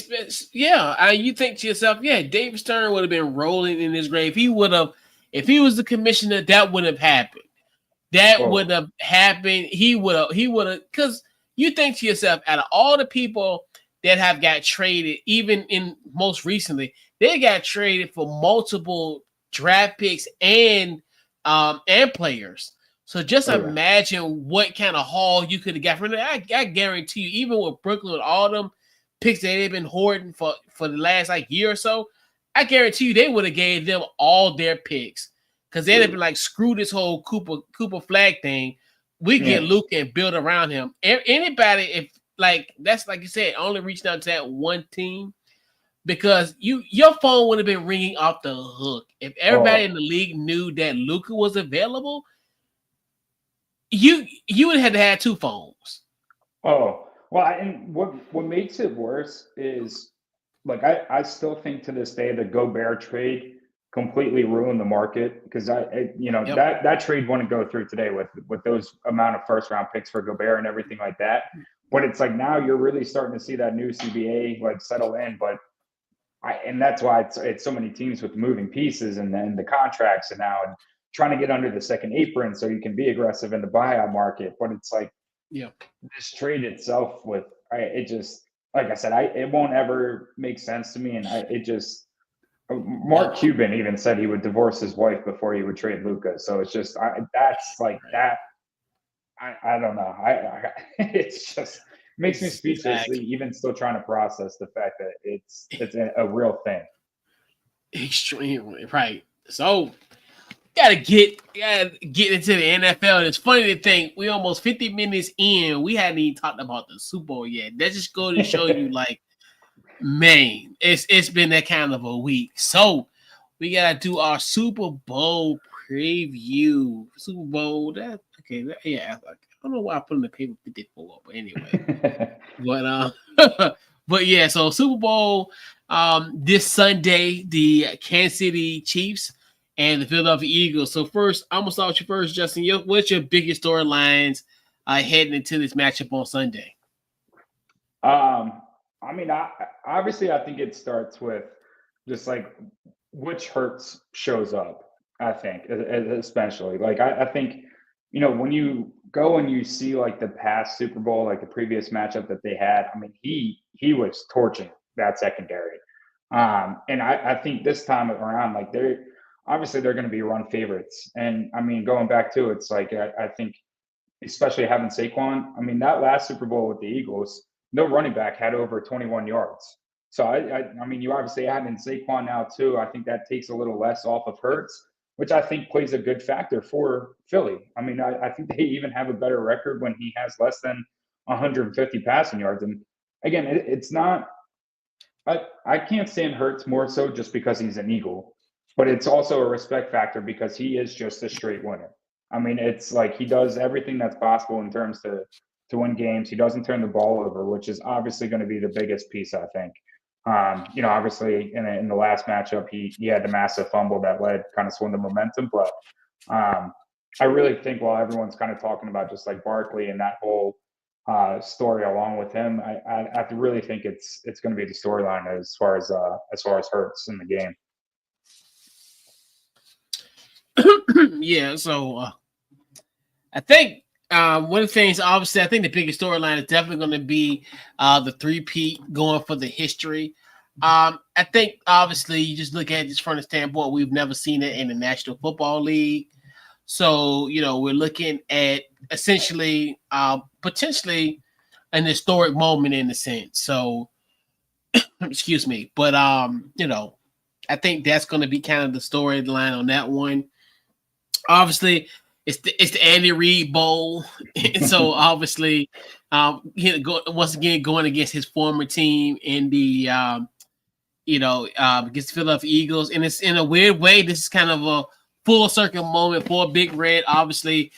you think to yourself, David Stern would have been rolling in his grave. He would have, if he was the commissioner, that would have happened. That would have happened. He would have, because you think to yourself, out of all the people that have got traded, even in most recently, they got traded for multiple draft picks and players. So just imagine what kind of haul you could have got from them. I guarantee you, even with Brooklyn, with all them picks that they've been hoarding for the last year or so, I guarantee you they would have gave them all their picks. Because they'd have been like, screw this whole Cooper flag thing. We get Luka and build around him. Anybody, if that's like you said, only reaching out to that one team, because your phone would have been ringing off the hook. If everybody in the league knew that Luka was available, you would have had to have two phones. Oh, well, and what makes it worse is, like, I still think to this day the Gobert trade completely ruined the market, because that trade wouldn't go through today with those amount of first round picks for Gobert and everything like that. But it's like now you're really starting to see that new CBA like settle in. But and that's why it's so many teams with moving pieces and then the contracts and now and trying to get under the second apron so you can be aggressive in the buyout market. But it's like this trade itself it just, like I said, it won't ever make sense to me, and it just. Mark Cuban even said he would divorce his wife before he would trade Luka. So it's just that's like that. I don't know. It's just makes me speechless. Even still trying to process the fact that it's a real thing. Extremely right. So gotta get into the NFL. It's funny to think we almost 50 minutes in. We hadn't even talked about the Super Bowl yet. That just go to show you, like. Man, it's been that kind of a week. So we gotta do our Super Bowl preview. Super Bowl, don't know why I put in the paper 54, but anyway. But but yeah, so Super Bowl this Sunday, the Kansas City Chiefs and the Philadelphia Eagles. So first, I'm gonna start with you first, Justin. What's your biggest storylines heading into this matchup on Sunday? I mean, obviously I think it starts with just like which Hurts shows up. I think, especially like I think, when you go and you see like the past Super Bowl, like the previous matchup that they had. I mean, he was torching that secondary, and I think this time around, like they're going to be run favorites, and I mean, going back to it's like I think especially having Saquon. I mean, that last Super Bowl with the Eagles, no running back had over 21 yards. So I mean, you obviously add in Saquon now too. I think that takes a little less off of Hurts, which I think plays a good factor for Philly. I mean, I think they even have a better record when he has less than 150 passing yards. And again, it's not. I can't stand Hurts more so just because he's an Eagle, but it's also a respect factor because he is just a straight winner. I mean, it's like he does everything that's possible in terms to win games. He doesn't turn the ball over, which is obviously going to be the biggest piece, I think. Obviously in the last matchup, he had the massive fumble that led kind of swung the momentum. But I really think while everyone's kind of talking about just like Barkley and that whole story along with him, I really think it's going to be the storyline as far as Hurts in the game. Yeah, so I think one of the things, obviously, I think the biggest storyline is definitely going to be the three-peat going for the history. I think, obviously, you just look at this from the standpoint, we've never seen it in the National Football League. So, we're looking at essentially, potentially an historic moment in a sense. So, excuse me. But, I think that's going to be kind of the storyline on that one. Obviously, it's the Andy Reid Bowl, and so obviously, once again going against his former team in the against the Philadelphia Eagles, and it's in a weird way. This is kind of a full circle moment for Big Red. Obviously,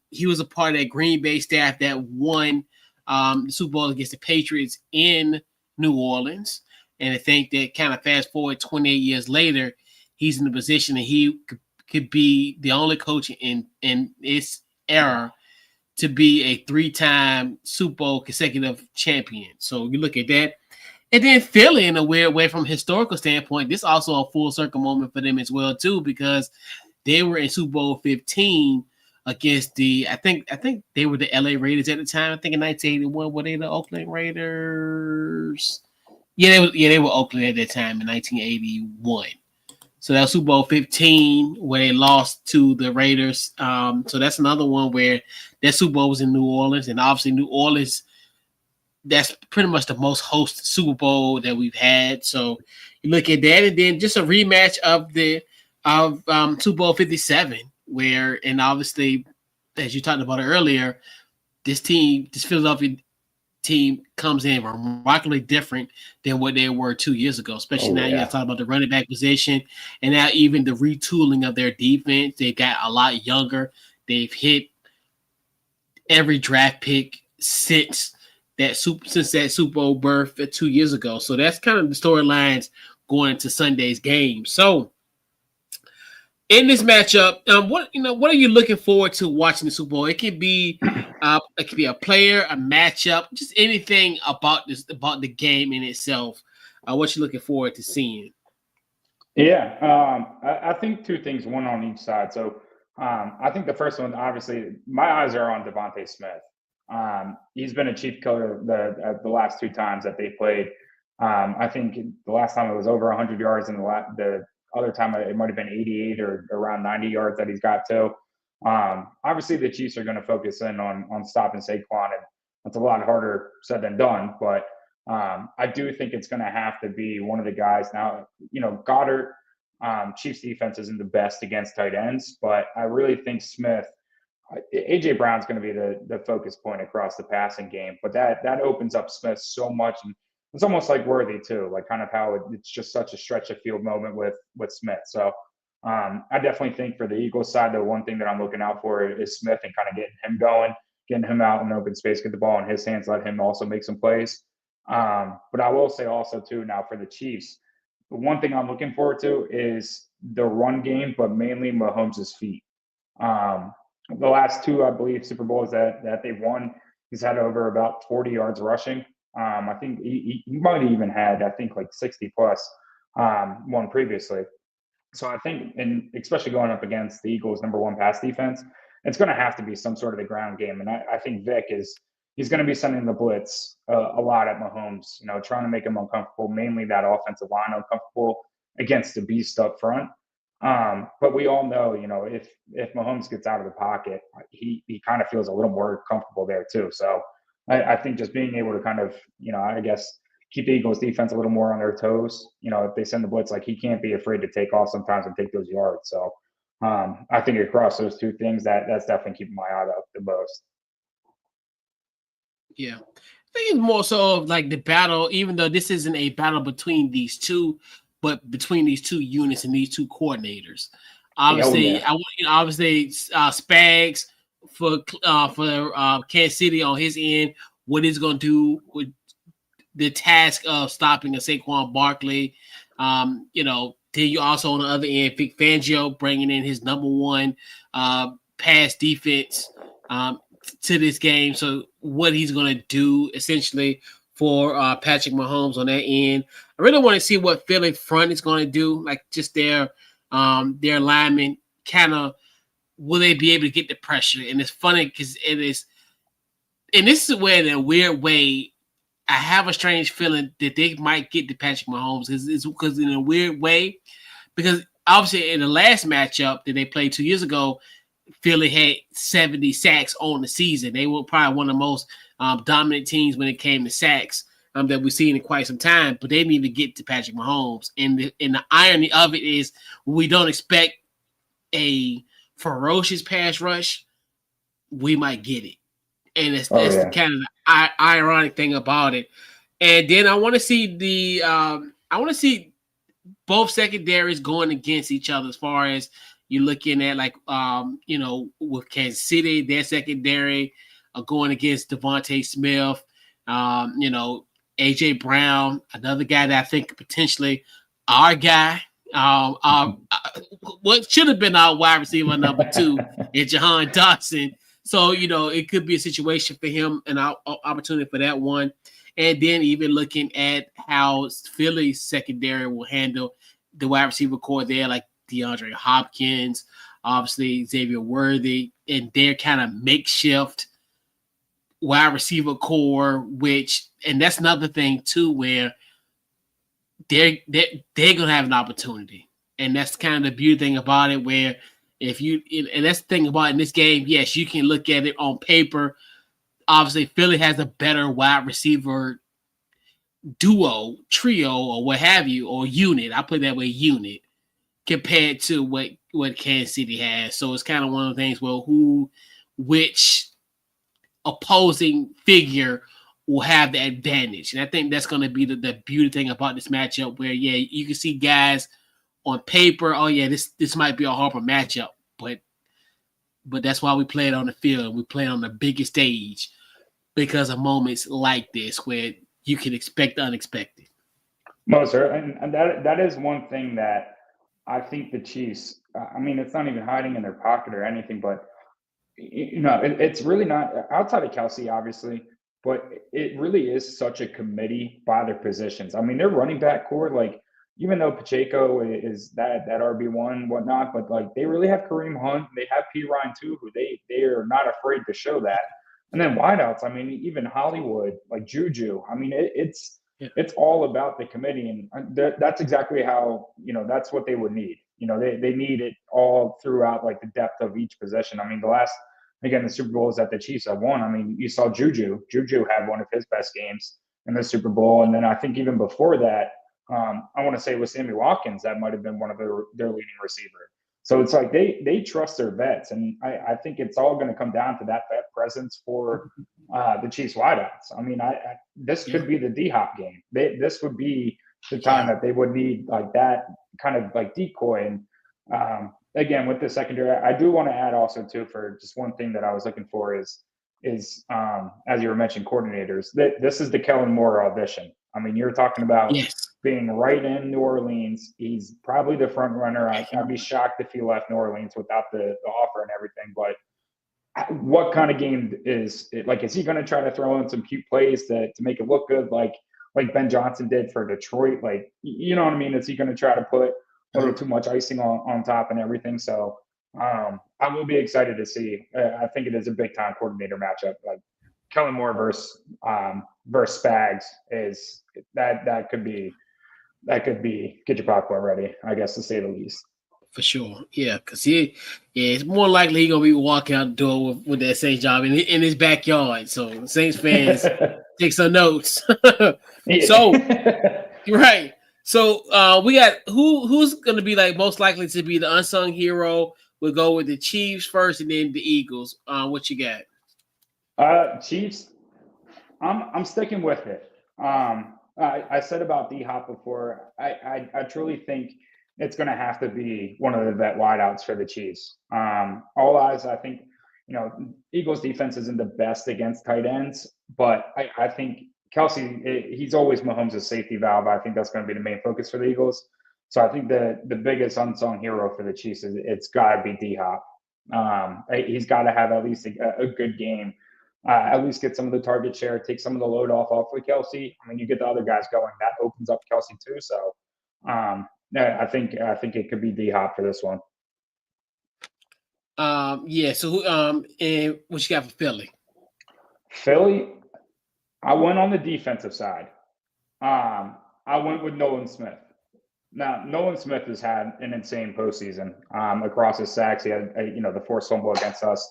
he was a part of that Green Bay staff that won the Super Bowl against the Patriots in New Orleans, and I think that kind of fast forward 28 years later, he's in the position that he could be the only coach in this era to be a 3-time Super Bowl consecutive champion. So you look at that. And then Philly, in a weird way, from a historical standpoint, this also a full circle moment for them as well, too, because they were in Super Bowl 15 against I think they were the LA Raiders at the time. I think in 1981, were they the Oakland Raiders? Yeah, they were Oakland at that time in 1981. So that was Super Bowl 15 where they lost to the Raiders. So that's another one where that Super Bowl was in New Orleans. And obviously New Orleans, that's pretty much the most host Super Bowl that we've had. So you look at that, and then just a rematch of Super Bowl 57, where, and obviously, as you talked about earlier, this Philadelphia team comes in remarkably different than what they were 2 years ago, especially now. You got to talk about the running back position, and now even the retooling of their defense. They got a lot younger. They've hit every draft pick since that Super Bowl berth 2 years ago. So that's kind of the storylines going into Sunday's game. So in this matchup, what are you looking forward to watching the Super Bowl? It could be a player, a matchup, just anything about the game in itself. What you looking forward to seeing? Yeah, I think two things, one on each side. So I think the first one, obviously, my eyes are on Devontae Smith. He's been a chief killer the last 2 times that they played. I think the last time it was over 100 yards, and the other time it might have been 88 or around 90 yards that he's got to. Obviously, the Chiefs are going to focus in on stopping Saquon, and that's a lot harder said than done. But I do think it's going to have to be one of the guys. Now, Goddard, Chiefs defense isn't the best against tight ends, but I really think Smith, AJ Brown's going to be the focus point across the passing game. But that opens up Smith so much, and it's almost like Worthy too, like kind of how it's just such a stretch of field moment with Smith. So I definitely think for the Eagles side, the one thing that I'm looking out for is Smith and kind of getting him going, getting him out in open space, get the ball in his hands, let him also make some plays. But I will say also too, now for the Chiefs, the one thing I'm looking forward to is the run game, but mainly Mahomes' feet. Um, the last two, I believe, Super Bowls that they've won, he's had over about 40 yards rushing. I think he might have even had, I think, like 60 plus one previously. So I think, and especially going up against the Eagles' number one pass defense, it's going to have to be some sort of the ground game. And I think Vic he's going to be sending the blitz a lot at Mahomes, trying to make him uncomfortable, mainly that offensive line uncomfortable against the beast up front. But we all know, if Mahomes gets out of the pocket, he kind of feels a little more comfortable there too. So I think just being able to kind of, I guess, keep the Eagles defense a little more on their toes. If they send the blitz, like he can't be afraid to take off sometimes and take those yards. So I think across those two things, that's definitely keeping my eye up the most. Yeah. I think it's more so of like the battle, even though this isn't a battle between these two, but between these two units and these two coordinators. Obviously, obviously, Spags for Kansas City on his end, what he's going to do with the task of stopping a Saquon Barkley. Then you also on the other end, Vic Fangio bringing in his number one pass defense to this game. So what he's going to do essentially for Patrick Mahomes on that end. I really want to see what Philly front is going to do, like just their linemen, kind of will they be able to get the pressure? And it's funny because this is where in a weird way I have a strange feeling that they might get to Patrick Mahomes because in a weird way, because obviously in the last matchup that they played 2 years ago, Philly had 70 sacks on the season. They were probably one of the most dominant teams when it came to sacks that we've seen in quite some time, but they didn't even get to Patrick Mahomes. And the irony of it is we don't expect a ferocious pass rush. We might get it. And that's the kind of the ironic thing about it. And then I want to see both secondaries going against each other as far as you're looking at with Kansas City, their secondary going against Devontae Smith, AJ Brown, another guy that I think potentially our guy, what should have been our wide receiver number 2 is Jahan Dotson. So, it could be a situation for him and an opportunity for that one. And then even looking at how Philly's secondary will handle the wide receiver core there, like DeAndre Hopkins, obviously Xavier Worthy, and their kind of makeshift wide receiver core, and that's another thing too, where they're going to have an opportunity. And that's kind of the beauty thing about it, where and that's the thing about in this game, yes, you can look at it on paper. Obviously, Philly has a better wide receiver duo, trio, or what have you, or unit. I put it that way, unit, compared to what Kansas City has. So it's kind of one of the things, well, which opposing figure will have the advantage. And I think that's going to be the beauty thing about this matchup, where, yeah, you can see guys on paper, oh yeah, this might be a Harper matchup, but that's why we play it on the field. We play it on the biggest stage because of moments like this where you can expect the unexpected. No, sir, and that is one thing that I think the Chiefs. I mean, it's not even hiding in their pocket or anything, but it's really not outside of Kelsey, obviously. But it really is such a committee by their positions. I mean, their running back core, like, even though Pacheco is that RB1, whatnot, but like they really have Kareem Hunt, they have P. Ryan too, who they are not afraid to show that. And then wideouts, I mean, even Hollywood, like Juju. I mean, it's all about the committee, and that's exactly how that's what they would need. They need it all throughout, like the depth of each position. I mean, the Super Bowls that the Chiefs have won. I mean, you saw Juju. Juju had one of his best games in the Super Bowl, and then I think even before that, I want to say with Sammy Watkins, that might have been one of their leading receiver. So it's like they trust their vets, and I think it's all going to come down to that vet presence for the Chiefs wideouts. I mean, this could be the D-Hop game. This would be the time that they would need like that kind of like decoy. And again, with the secondary, I do want to add also too, for just one thing that I was looking for is is, as you were mentioning, coordinators. This is the Kellen Moore audition. I mean, you're talking about being right in New Orleans. He's probably the front runner. I'd be shocked if he left New Orleans without the offer and everything. But what kind of game is it? Like, is he going to try to throw in some cute plays to make it look good, like Ben Johnson did for Detroit? Like, you know what I mean? Is he going to try to put a little too much icing on top and everything? So I will be excited to see. I think it is a big time coordinator matchup. Like Kellen Moore versus Spags is that could be get your popcorn ready, I guess, to say the least. For sure, yeah, because it's more likely he's gonna be walking out the door with that Saints job in his backyard. So Saints fans take some notes. So right, so we got who's gonna be like most likely to be the unsung hero. We'll go with the Chiefs first, and then the Eagles. What you got? Chiefs. I'm sticking with it. I said about D-Hop before. I truly think it's going to have to be one of the vet wideouts for the Chiefs. All eyes, I think, Eagles defense isn't the best against tight ends, but I think Kelsey, he's always Mahomes' safety valve. I think that's going to be the main focus for the Eagles. So I think the biggest unsung hero for the Chiefs it's got to be D-Hop. He's got to have at least a good game. At least get some of the target share, take some of the load off of Kelsey. I mean, you get the other guys going, that opens up Kelsey too. So I think it could be D-Hop for this one. Yeah. So and what you got for Philly? Philly, I went on the defensive side. I went with Nolan Smith. Now, Nolan Smith has had an insane postseason across his sacks. He had the forced fumble against us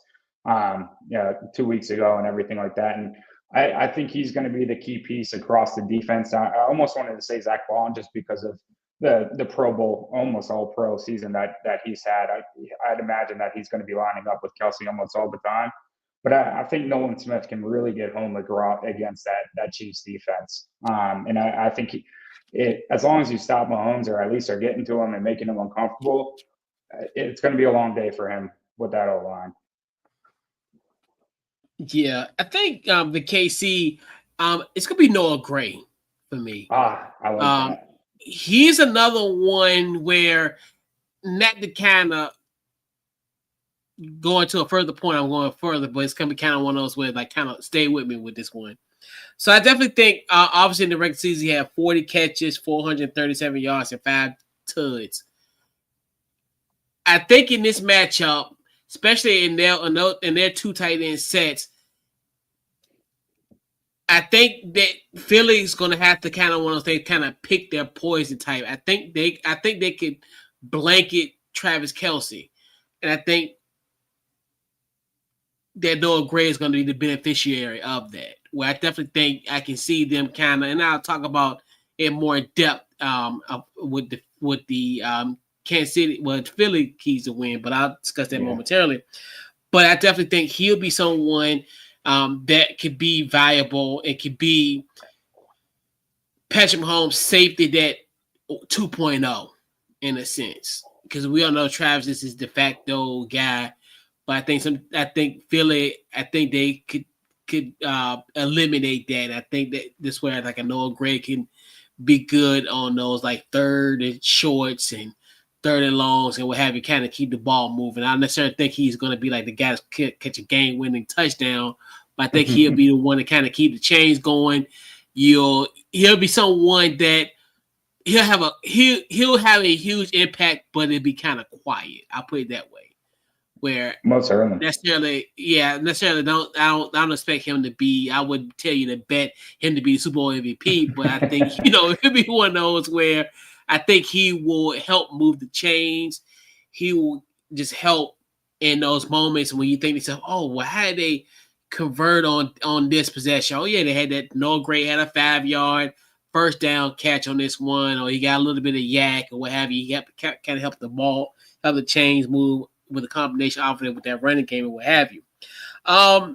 2 weeks ago and everything like that. And I think he's going to be the key piece across the defense. I almost wanted to say Zach Bond just because of the Pro Bowl, almost all pro season that he's had. I'd imagine that he's going to be lining up with Kelsey almost all the time. But I think Nolan Smith can really get home against that Chiefs defense. And I think as long as you stop Mahomes or at least are getting to him and making him uncomfortable, it's going to be a long day for him with that O-line. Yeah, I think the KC, it's gonna be Noah Gray for me. I like that. He's another one where not the kind of going to a further point. I'm going further, but it's gonna be kind of one of those where like kind of stay with me with this one. So I definitely think, obviously in the regular season, he had 40 catches, 437 yards, and 5 tuds. I think in this matchup, especially in their two tight end sets, I think that Philly's going to have to kind of want to kind of pick their poison type. I think they could blanket Travis Kelce, and I think that Noah Gray is going to be the beneficiary of that. Where I definitely think I can see them kind of, and I'll talk about it more in depth with the Kansas City, Philly keys to win, but I'll discuss that momentarily. But I definitely think he'll be someone that could be valuable. It could be Patrick Mahomes' safety that 2.0 in a sense, because we all know Travis is his de facto guy. But I think Philly, they could eliminate that. I think that this way, like a Noah Gray can be good on those like third and shorts and third and longs and what have you, kind of keep the ball moving. I don't necessarily think he's going to be like the guy to catch a game-winning touchdown, but I think he'll be the one to kind of keep the chains going. He'll be someone that he'll have a huge impact, but it'll be kind of quiet. I'll put it that way. Where most certainly necessarily I don't expect him to be. I would tell you to bet him to be the Super Bowl MVP, but I think it'll be one of those where I think he will help move the chains. He will just help in those moments when you think to yourself, oh, well, how did they convert on this possession? Oh yeah, they had that. Noah Gray had a 5-yard first down catch on this one, or he got a little bit of yak or what have you. He kind of help the ball, help the chains move with a combination offense with that running game and what have you. And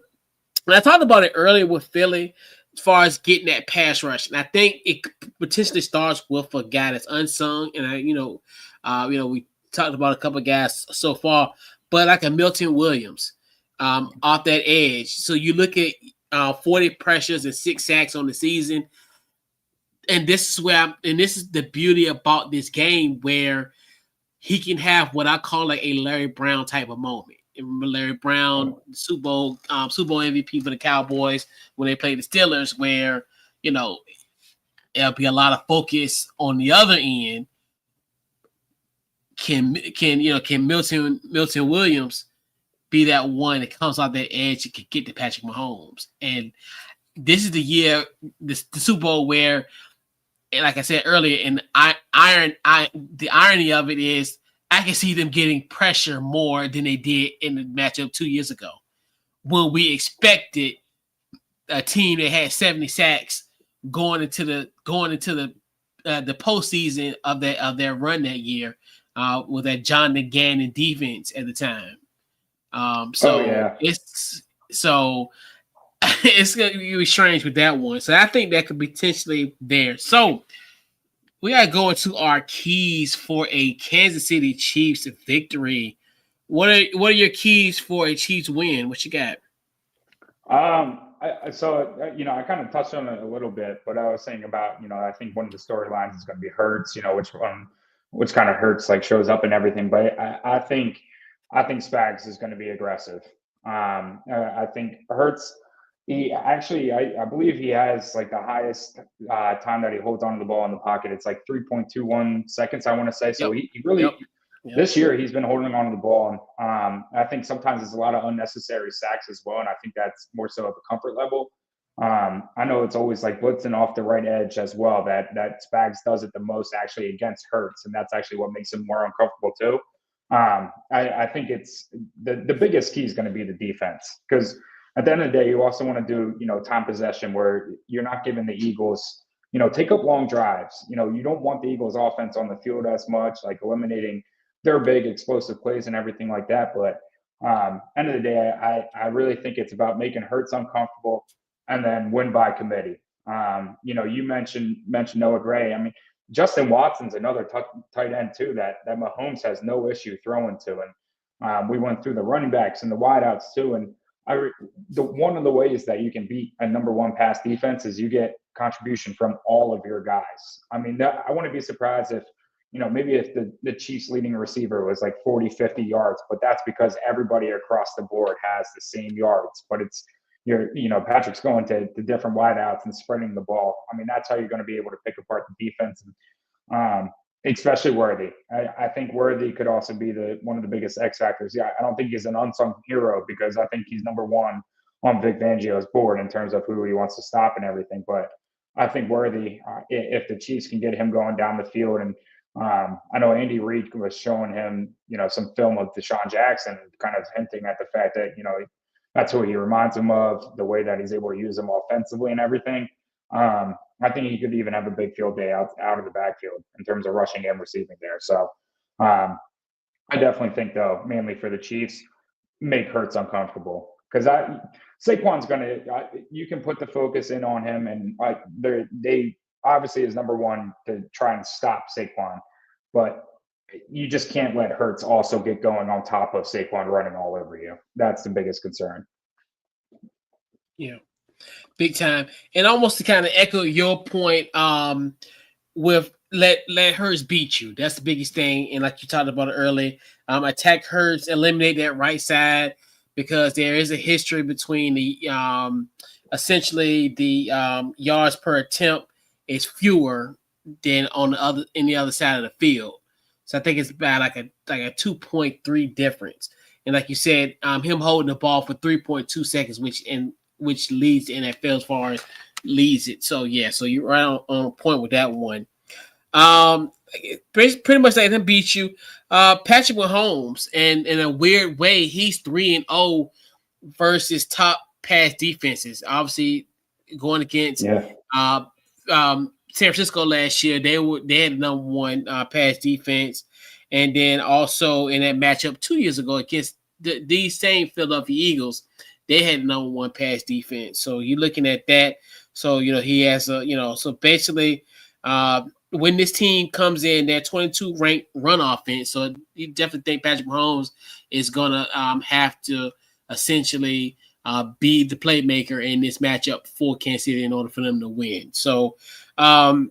I talked about it earlier with Philly as far as getting that pass rush. And I think it potentially starts with a guy that's unsung. And we talked about a couple of guys so far, but like a Milton Williams. off that edge. So you look at 40 pressures and 6 sacks on the season. And this is this is the beauty about this game, where he can have what I call like a Larry Brown type of moment. Remember Larry Brown, Super Bowl MVP for the Cowboys when they played the Steelers, where there'll be a lot of focus on the other end. Can Milton Williams be that one that comes off that edge and can get to Patrick Mahomes? And this is the year, the Super Bowl, where, like I said earlier, and the irony of it is I can see them getting pressure more than they did in the matchup 2 years ago, when we expected a team that had 70 sacks going into the postseason of their run that year, with that John Gannon defense at the time. It's going to be strange with that one. So I think that could be potentially there. So we got to go into our keys for a Kansas City Chiefs victory. What are your keys for a Chiefs win? What you got? I kind of touched on it a little bit, but I was saying about, I think one of the storylines is going to be Hurts, which kind of Hurts like shows up and everything. But I think Spags is going to be aggressive. I think Hurts, I believe he has like the highest time that he holds onto the ball in the pocket. It's like 3.21 seconds, I want to say. So he really, this year, he's been holding onto the ball. I think sometimes there's a lot of unnecessary sacks as well. And I think that's more so of a comfort level. I know it's always like blitzing off the right edge as well. That Spags does it the most actually against Hurts. And that's actually what makes him more uncomfortable too. I think it's the biggest key is going to be the defense, because at the end of the day, you also want to do, time possession where you're not giving the Eagles, take up long drives. You don't want the Eagles offense on the field as much, like eliminating their big explosive plays and everything like that. But end of the day, I really think it's about making Hurts uncomfortable and then win by committee. You mentioned Noah Gray. I mean, Justin Watson's another tight end too that Mahomes has no issue throwing to. And we went through the running backs and the wideouts too. And one of the ways that you can beat a number one pass defense is you get contribution from all of your guys. I mean, I wouldn't be surprised if, maybe if the Chiefs leading receiver was like 40, 50 yards, but that's because everybody across the board has the same yards. But it's, Patrick's going to different wideouts and spreading the ball. I mean, that's how you're going to be able to pick apart the defense. And, especially Worthy. I think Worthy could also be one of the biggest X factors. Yeah, I don't think he's an unsung hero, because I think he's number one on Vic Fangio's board in terms of who he wants to stop and everything. But I think Worthy, if the Chiefs can get him going down the field, and I know Andy Reid was showing him, some film of Deshaun Jackson, kind of hinting at the fact that, that's who he reminds him of, the way that he's able to use him offensively and everything. I think he could even have a big field day out of the backfield in terms of rushing and receiving there. So I definitely think, though, mainly for the Chiefs, make Hurts uncomfortable, because Saquon's going to you can put the focus in on him, and they obviously is number one to try and stop Saquon, but you just can't let Hurts also get going on top of Saquon running all over you. That's the biggest concern. Yeah. Big time. And almost to kind of echo your point, with let Hurts beat you. That's the biggest thing. And like you talked about it earlier, attack Hurts, eliminate that right side, because there is a history between the essentially the yards per attempt is fewer than on the other side of the field. So I think it's about like a 2.3 difference. And like you said, him holding the ball for 3.2 seconds, which leads the NFL as far as leads it. So yeah, so you're right on point with that one. Pretty much like him beat you. Patrick Mahomes, and in a weird way, he's 3-0 versus top pass defenses. Obviously, going against San Francisco last year, they had the number one pass defense, and then also in that matchup 2 years ago against these same Philadelphia Eagles, they had the number one pass defense. So you're looking at that. So he has so basically when this team comes in, they're 22 ranked run offense. So you definitely think Patrick Mahomes is gonna have to essentially be the playmaker in this matchup for Kansas City in order for them to win. So, and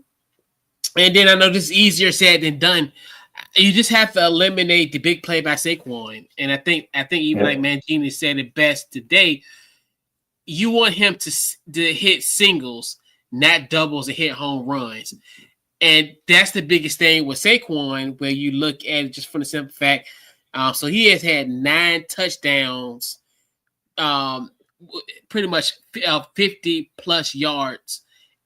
then I know this is easier said than done. You just have to eliminate the big play by Saquon. And I think even like Mangini said it best today, you want him to hit singles, not doubles, and hit home runs. And that's the biggest thing with Saquon, where you look at it just from the simple fact. So he has had 9 touchdowns, pretty much 50 plus yards,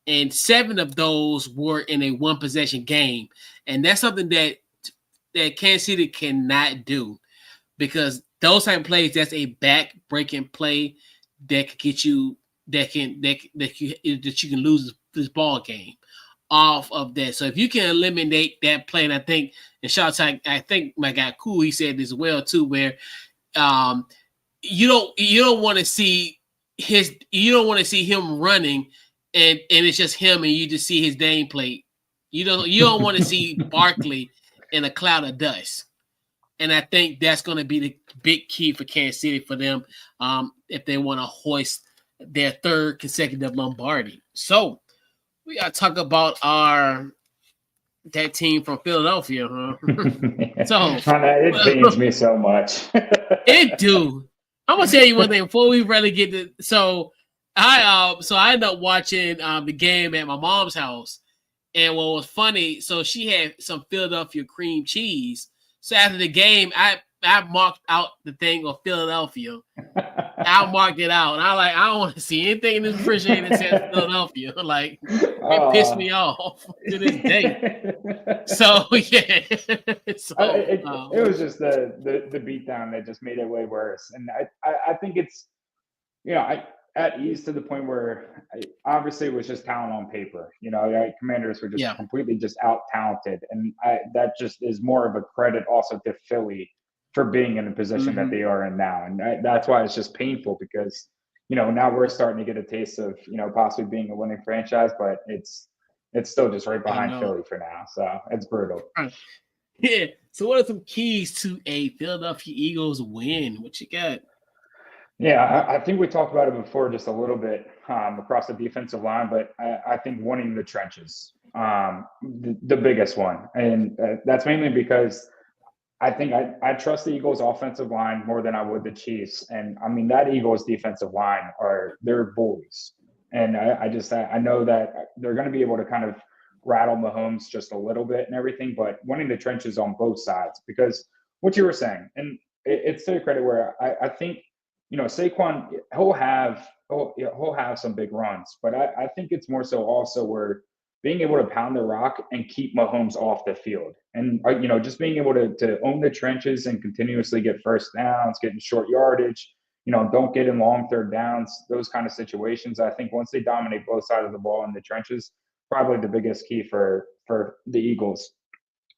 and 7 of those were in a 1-possession game. And that's something that Kansas City cannot do, because those type of plays, that's a back-breaking play that could get you that you can lose this ball game off of that. So if you can eliminate that play, and I think, and shout out, I think my guy Cool, he said this well too, where you don't want to see him running and it's just him and you just see his nameplate. You don't want to see Barkley in a cloud of dust. And I think that's going to be the big key for Kansas City for them if they want to hoist their 3rd consecutive Lombardi. So we got to talk about that team from Philadelphia. Huh? So it pains me so much. It do. I'm gonna tell you one thing before we really get to. So I ended up watching the game at my mom's house, and what was funny, so she had some Philadelphia cream cheese. So after the game, I marked out the thing of Philadelphia. I marked it out, and I don't want to see anything in this refrigerator that says Philadelphia. Like, it pissed me off to this day. So yeah, it was just the beatdown that just made it way worse. And I think it's, at ease to the point where obviously it was just talent on paper. Commanders were just completely just out talented, and that just is more of a credit also to Philly for being in the position that they are in now. And that's why it's just painful, because, now we're starting to get a taste of, possibly being a winning franchise, but it's still just right behind Philly for now. So it's brutal. Yeah. So what are some keys to a Philadelphia Eagles win? What you got? Yeah, I think we talked about it before just a little bit across the defensive line, but I think winning the trenches, the biggest one. And that's mainly because I think I trust the Eagles offensive line more than I would the Chiefs. And I mean, that Eagles defensive line they're bullies. And I know that they're going to be able to kind of rattle Mahomes just a little bit and everything, but winning the trenches on both sides, because what you were saying, and it's to the credit where I think, Saquon, he'll have some big runs, but I think it's more so also where being able to pound the rock and keep Mahomes off the field. And, just being able to own the trenches and continuously get first downs, getting short yardage, don't get in long third downs, those kind of situations. I think once they dominate both sides of the ball in the trenches, probably the biggest key for the Eagles.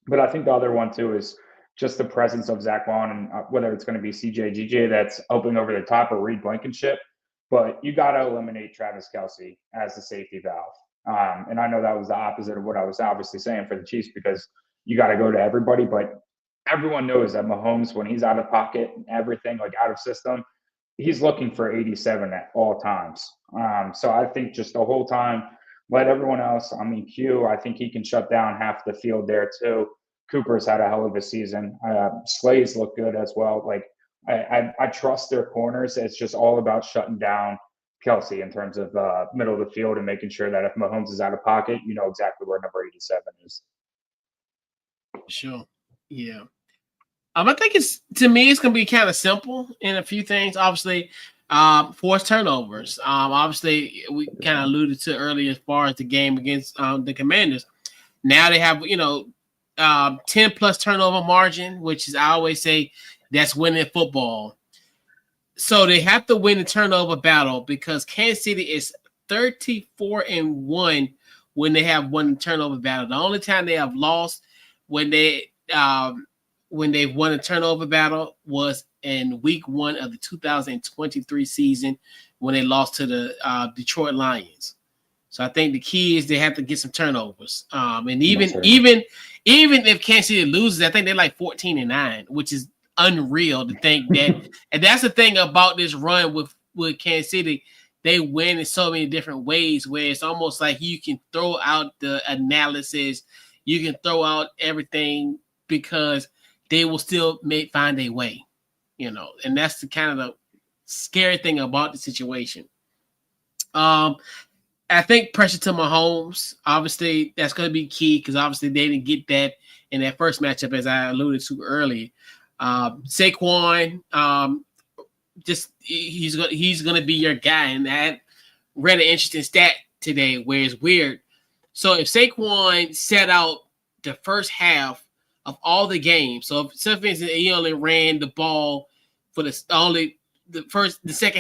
But I think the other one too is just the presence of Zach Vaughn, and whether it's going to be CJ GJ that's opening over the top or Reed Blankenship. But you got to eliminate Travis Kelce as the safety valve. And I know that was the opposite of what I was obviously saying for the Chiefs, because you got to go to everybody. But everyone knows that Mahomes, when he's out of pocket and everything, like out of system, he's looking for 87 at all times. So I think just the whole time, let everyone else. I mean, I think he can shut down half the field there too. Cooper's had a hell of a season. Slay's looked good as well. Like, I trust their corners. It's just all about shutting down Kelce in terms of middle of the field and making sure that if Mahomes is out of pocket, you know exactly where number 87 is. Sure. Yeah. I think it's going to be kind of simple in a few things. Obviously, forced turnovers. Obviously, we kind of alluded to earlier as far as the game against the Commanders. Now they have, 10 plus turnover margin, which is, I always say, that's winning football. So they have to win the turnover battle, because Kansas City is 34-1 when they have won the turnover battle. The only time they have lost when they've won a turnover battle was in week 1 of the 2023 season when they lost to the Detroit Lions. So I think the key is they have to get some turnovers. And even if Kansas City loses, I think they're like 14-9, which is unreal to think that. And that's the thing about this run with Kansas City. They win in so many different ways where it's almost like you can throw out the analysis, you can throw out everything because they will still find a way, and that's the kind of the scary thing about the situation. I think pressure to Mahomes, obviously, that's going to be key because obviously they didn't get that in that first matchup, as I alluded to earlier. Saquon, he's going to be your guy, and I read an interesting stat today where it's weird. So if Saquon set out the first half of all the games, so if, for instance, he only ran the ball for the second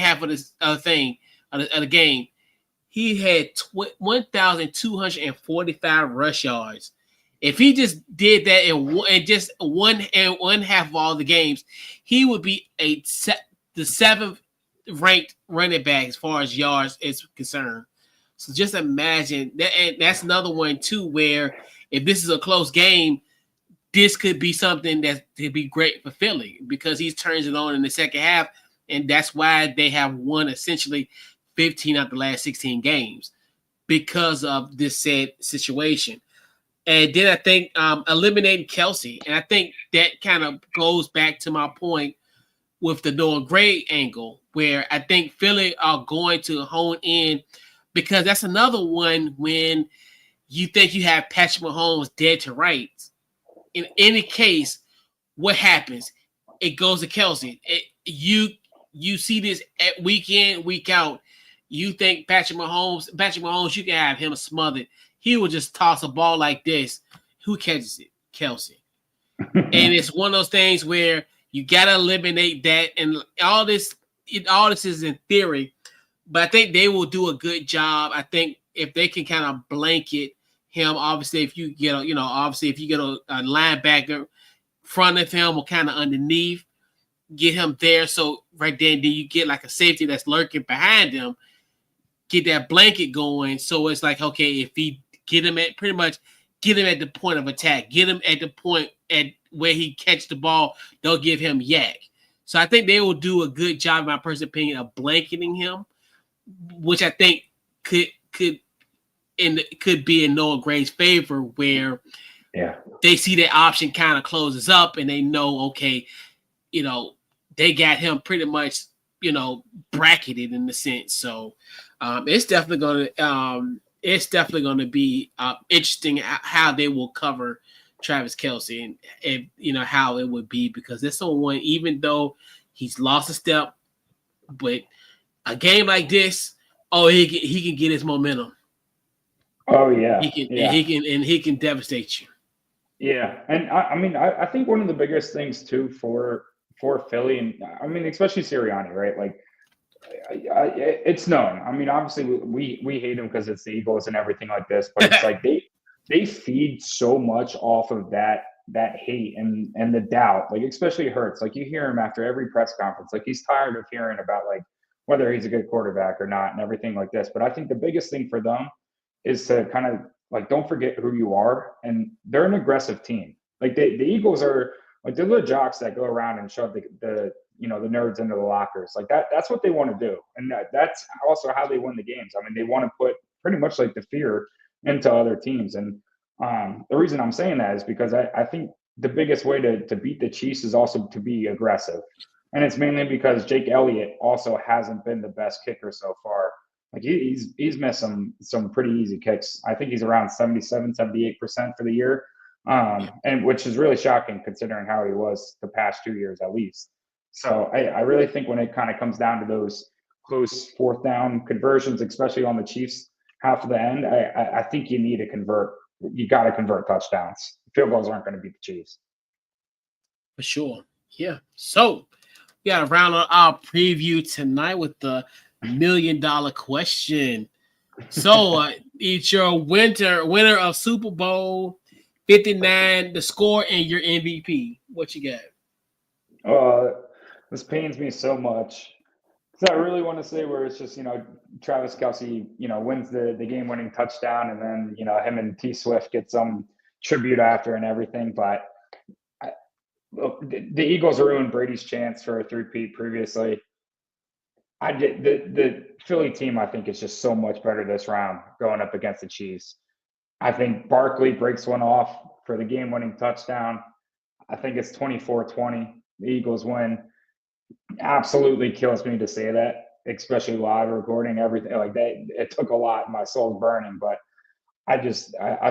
half of the game. He had 1,245 rush yards. If he just did that in just one half of all the games, he would be the 7th ranked running back as far as yards is concerned. So just imagine that, and that's another one too, where if this is a close game, this could be something that could be great for Philly because he turns it on in the second half, and that's why they have won essentially 15 out of the last 16 games because of this said situation. And then I think eliminating Kelsey, and I think that kind of goes back to my point with the Noah Gray angle, where I think Philly are going to hone in because that's another one when you think you have Patrick Mahomes dead to rights. In any case, what happens? It goes to Kelsey. You see this at week in, week out. You think Patrick Mahomes, you can have him smothered. He will just toss a ball like this. Who catches it? Kelsey. And it's one of those things where you got to eliminate that. And all this is in theory, but I think they will do a good job. I think if they can kind of blanket him, obviously, if you get a linebacker front of him or kind of underneath, get him there. So right then you get like a safety that's lurking behind him. Get that blanket going, so it's like, okay, if he get him at the point of attack, get him at the point at where he catch the ball, they'll give him yak. So I think they will do a good job, in my personal opinion, of blanketing him, which I think could be in Noah Gray's favor, where they see that option kind of closes up and they know, okay, they got him pretty much, bracketed in the sense. So it's definitely going to be interesting how they will cover Travis Kelce and how it would be, because this someone, even though he's lost a step, but a game like this, he can get his momentum. Oh yeah, he can devastate you. Yeah, and I think one of the biggest things too for Philly, and I mean especially Sirianni, right? Like, it's known. I mean, obviously we hate him because it's the Eagles and everything like this, but it's like they feed so much off of that hate and the doubt. Like, especially Hurts. Like, you hear him after every press conference. Like, he's tired of hearing about like whether he's a good quarterback or not and everything like this. But I think the biggest thing for them is to kind of like, don't forget who you are, and they're an aggressive team. Like, the Eagles are like, they're the jocks that go around and shove the nerds into the lockers. Like, that's what they want to do. And that's also how they win the games. I mean, they want to put pretty much like the fear into other teams. And the reason I'm saying that is because I think the biggest way to beat the Chiefs is also to be aggressive. And it's mainly because Jake Elliott also hasn't been the best kicker so far. Like, he's missed some pretty easy kicks. I think he's around 77, 78% for the year. And which is really shocking considering how he was the past 2 years at least. So I really think when it kind of comes down to those close fourth down conversions, especially on the Chiefs half of the end, I think you need to convert. You got to convert touchdowns. Field goals aren't going to beat the Chiefs. For sure. Yeah. So we got to round out our preview tonight with the $1 million question. So it's your winner of Super Bowl 59, the score, and your MVP. What you got? This pains me so much. So I really want to say where it's just, Travis Kelce, wins the game-winning touchdown, and then, him and T Swift get some tribute after and everything. But Look, the Eagles ruined Brady's chance for a three-peat previously. The Philly team, I think, is just so much better this round going up against the Chiefs. I think Barkley breaks one off for the game-winning touchdown. I think it's 24-20. The Eagles win. Absolutely kills me to say that, especially live recording everything like that. It took a lot. My soul's burning, but I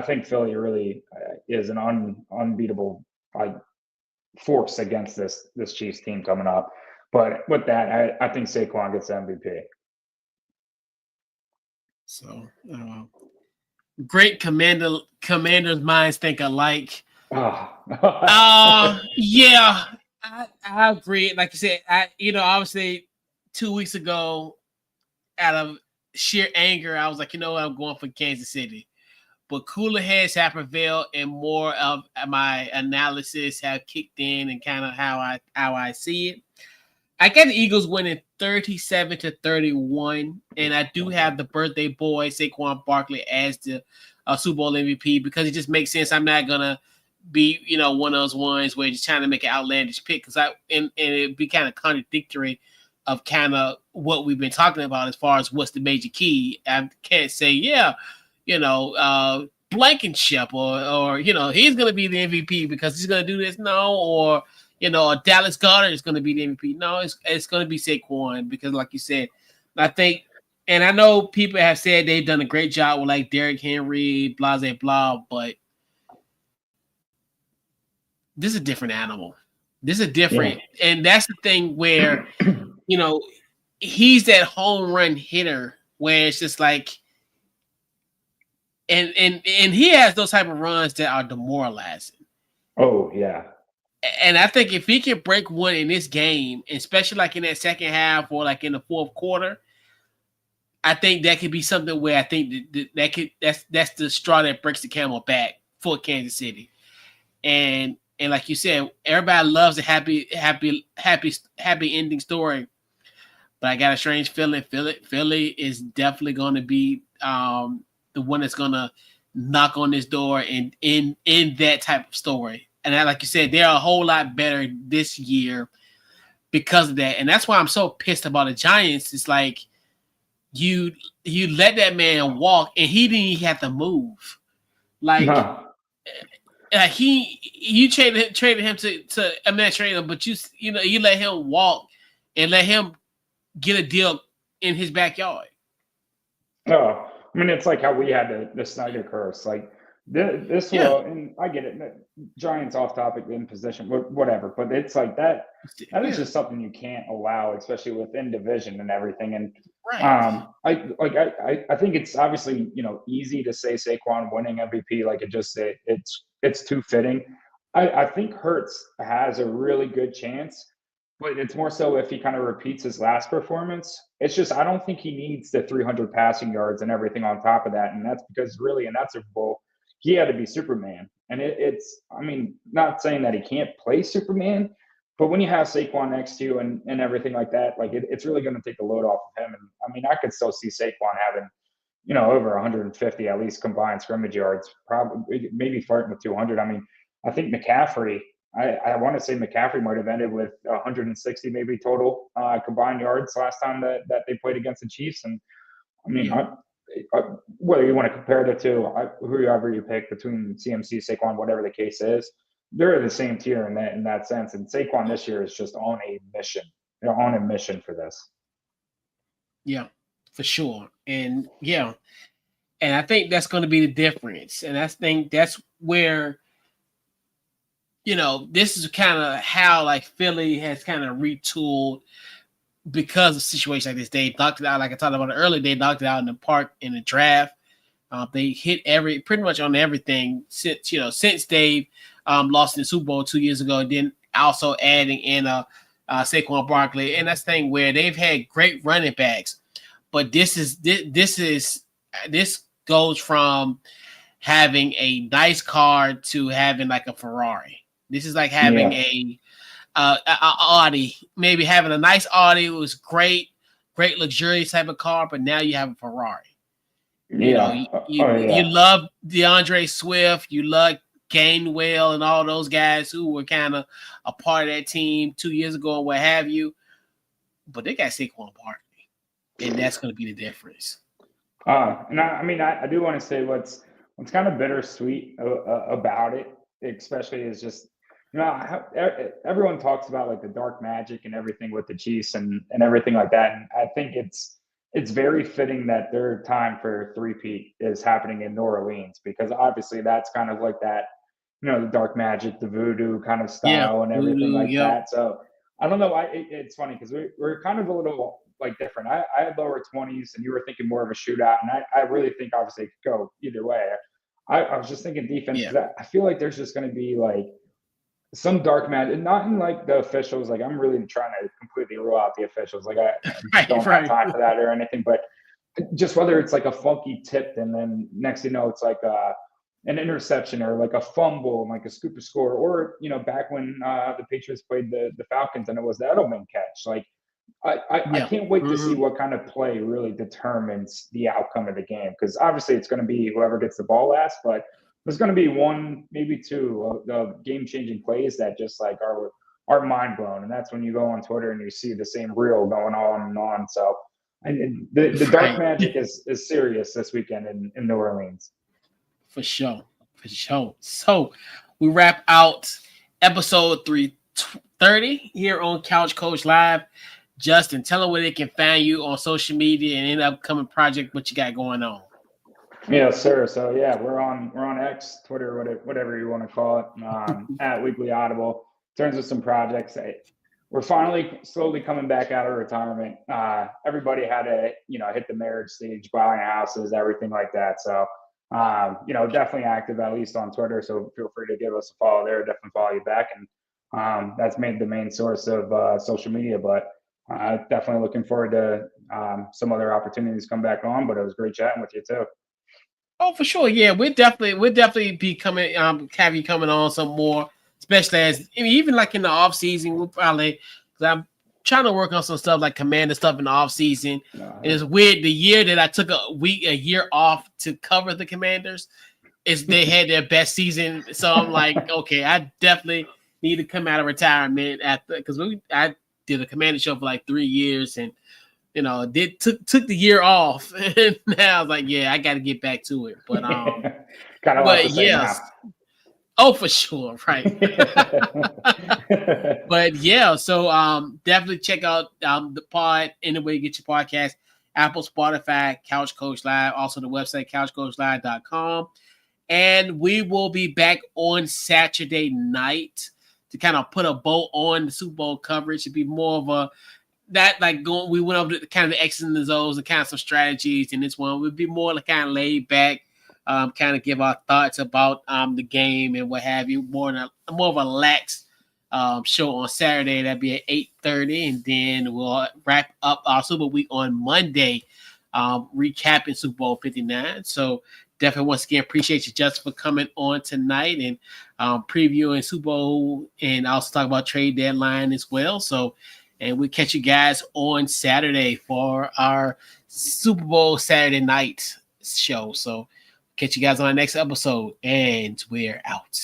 think Philly really is an unbeatable force against this Chiefs team coming up. But with that, I think Saquon gets MVP. So, great commanders' minds think alike. Yeah, I agree. Like you said, obviously 2 weeks ago, out of sheer anger, I was like, you know what, I'm going for Kansas City. But cooler heads have prevailed, and more of my analysis have kicked in, and kind of how I see it. I got the Eagles winning 37-31, and I do have the birthday boy Saquon Barkley as the Super Bowl MVP because it just makes sense. I'm not gonna be one of those ones where you're just trying to make an outlandish pick because and it'd be kind of contradictory of kind of what we've been talking about as far as what's the major key. I can't say Blankenship or he's gonna be the MVP because he's gonna do this. No, or Dallas Goedert is going to be the MVP. No, it's going to be Saquon because, like you said, I think, and I know people have said they've done a great job with like Derrick Henry, blah, blah, blah, but this is a different animal. This is a different, and that's the thing where, he's that home run hitter where it's just like, and he has those type of runs that are demoralizing. Oh yeah. And I think if he can break one in this game, especially like in that second half or like in the fourth quarter, I think that could be something where I think that's the straw that breaks the camel back for Kansas City. And like you said, everybody loves a happy ending story. But I got a strange feeling Philly is definitely going to be the one that's going to knock on this door and in that type of story. And like you said, they're a whole lot better this year because of that. And that's why I'm so pissed about the Giants. It's like you let that man walk and he didn't even have to move. Like, you traded him to I'm not trading him, but you let him walk and let him get a deal in his backyard. Oh, I mean, it's like how we had the Snyder curse. Like, this will, and I get it. Giants off topic in position, whatever. But it's like that is just something you can't allow, especially within division and everything. And I think it's obviously easy to say Saquon winning MVP. Like it's too fitting. I think Hurts has a really good chance, but it's more so if he kind of repeats his last performance. It's just I don't think he needs the 300 passing yards and everything on top of that, and that's because really in that Super Bowl he had to be Superman. And it's, I mean, not saying that he can't play Superman, but when you have Saquon next to you and everything like that, like it's really going to take the load off of him. And I mean, I could still see Saquon having, over 150 at least combined scrimmage yards, probably maybe flirting with 200. I mean, I think McCaffrey, I want to say McCaffrey might have ended with 160 maybe total combined yards last time that they played against the Chiefs. And I mean, whether you want to compare the two, whoever you pick between CMC, Saquon, whatever the case is, they're the same tier in that sense. And Saquon this year is just on a mission. They're on a mission for this. Yeah, for sure. And and I think that's going to be the difference. And I think that's where, this is kind of how like Philly has kind of retooled because of situations like this. They knocked it out, like I talked about it earlier. They knocked it out in the park in the draft. They hit pretty much on everything since they've lost in the Super Bowl 2 years ago, and then also adding in Saquon Barkley. And that's the thing where they've had great running backs, but this goes from having a nice car to having like a Ferrari. This is like having a Audi, maybe having a nice Audi. It was great luxurious type of car, but now you have a Ferrari. You love DeAndre Swift, you love Gainwell and all those guys who were kind of a part of that team 2 years ago and what have you. But they got Saquon Barkley, and that's going to be the difference. And I do want to say what's kind of bittersweet about it, especially is just, everyone talks about like the dark magic and everything with the Chiefs and everything like that. And I think it's very fitting that their time for three-peat is happening in New Orleans, because obviously that's kind of like that, the dark magic, the voodoo kind of style and everything like that. So I don't know. It's funny because we're kind of a little like different. I had lower 20s and you were thinking more of a shootout. And I really think obviously it could go either way. I was just thinking defense, because I feel like there's just going to be like some dark magic, not in like the officials. Like I'm really trying to completely rule out the officials. Like I don't have time for that or anything, but just whether it's like a funky tip and then next thing you know, it's like an interception or like a fumble and like a scoop of score, or back when the Patriots played the Falcons and it was the Edelman catch. Like I can't wait to see what kind of play really determines the outcome of the game, because obviously it's going to be whoever gets the ball last, but there's going to be one, maybe two of game-changing plays that just like are mind blown, and that's when you go on Twitter and you see the same reel going on and on. So the dark magic is serious this weekend in New Orleans. For sure. So we wrap out episode 330 here on Couch Coach Live. Justin, tell them where they can find you on social media and any upcoming project, what you got going on. Yes, sir. So yeah, we're on X, Twitter, whatever you want to call it, at Weekly Audible. In terms of some projects, we're finally slowly coming back out of retirement. Everybody had to, hit the marriage stage, buying houses, everything like that. So, definitely active, at least on Twitter. So feel free to give us a follow there. Definitely follow you back. And that's made the main source of social media. But definitely looking forward to some other opportunities come back on. But it was great chatting with you too. Oh, for sure. Yeah, we'll definitely be coming, have you coming on some more, especially even like in the off season. We'll probably, because I'm trying to work on some stuff like Commander stuff in the off season. It's weird. The year that I took a year off to cover the Commanders, they had their best season. So I'm like, okay, I definitely need to come out of retirement because I did a Commander show for like 3 years and. Took the year off, and now I was like, yeah, I got to get back to it. But kind of like yes, oh for sure, right. But yeah, so definitely check out the pod anywhere you get your podcast: Apple, Spotify, Couch Coach Live, also the website couchcoachlive.com. And we will be back on Saturday night to kind of put a bow on the Super Bowl coverage. It'd be more of a we went over to kind of the X's and the O's and kind of some strategies, and this one would be more like kind of laid back, kind of give our thoughts about the game and what have you, more of a lax show on Saturday. That'd be at 8:30, and then we'll wrap up our Super Week on Monday, recapping Super Bowl 59. So definitely once again appreciate you, Justin, for coming on tonight and previewing Super Bowl, and also talk about trade deadline as well. So. And we'll catch you guys on Saturday for our Super Bowl Saturday night show. So catch you guys on the next episode, and we're out.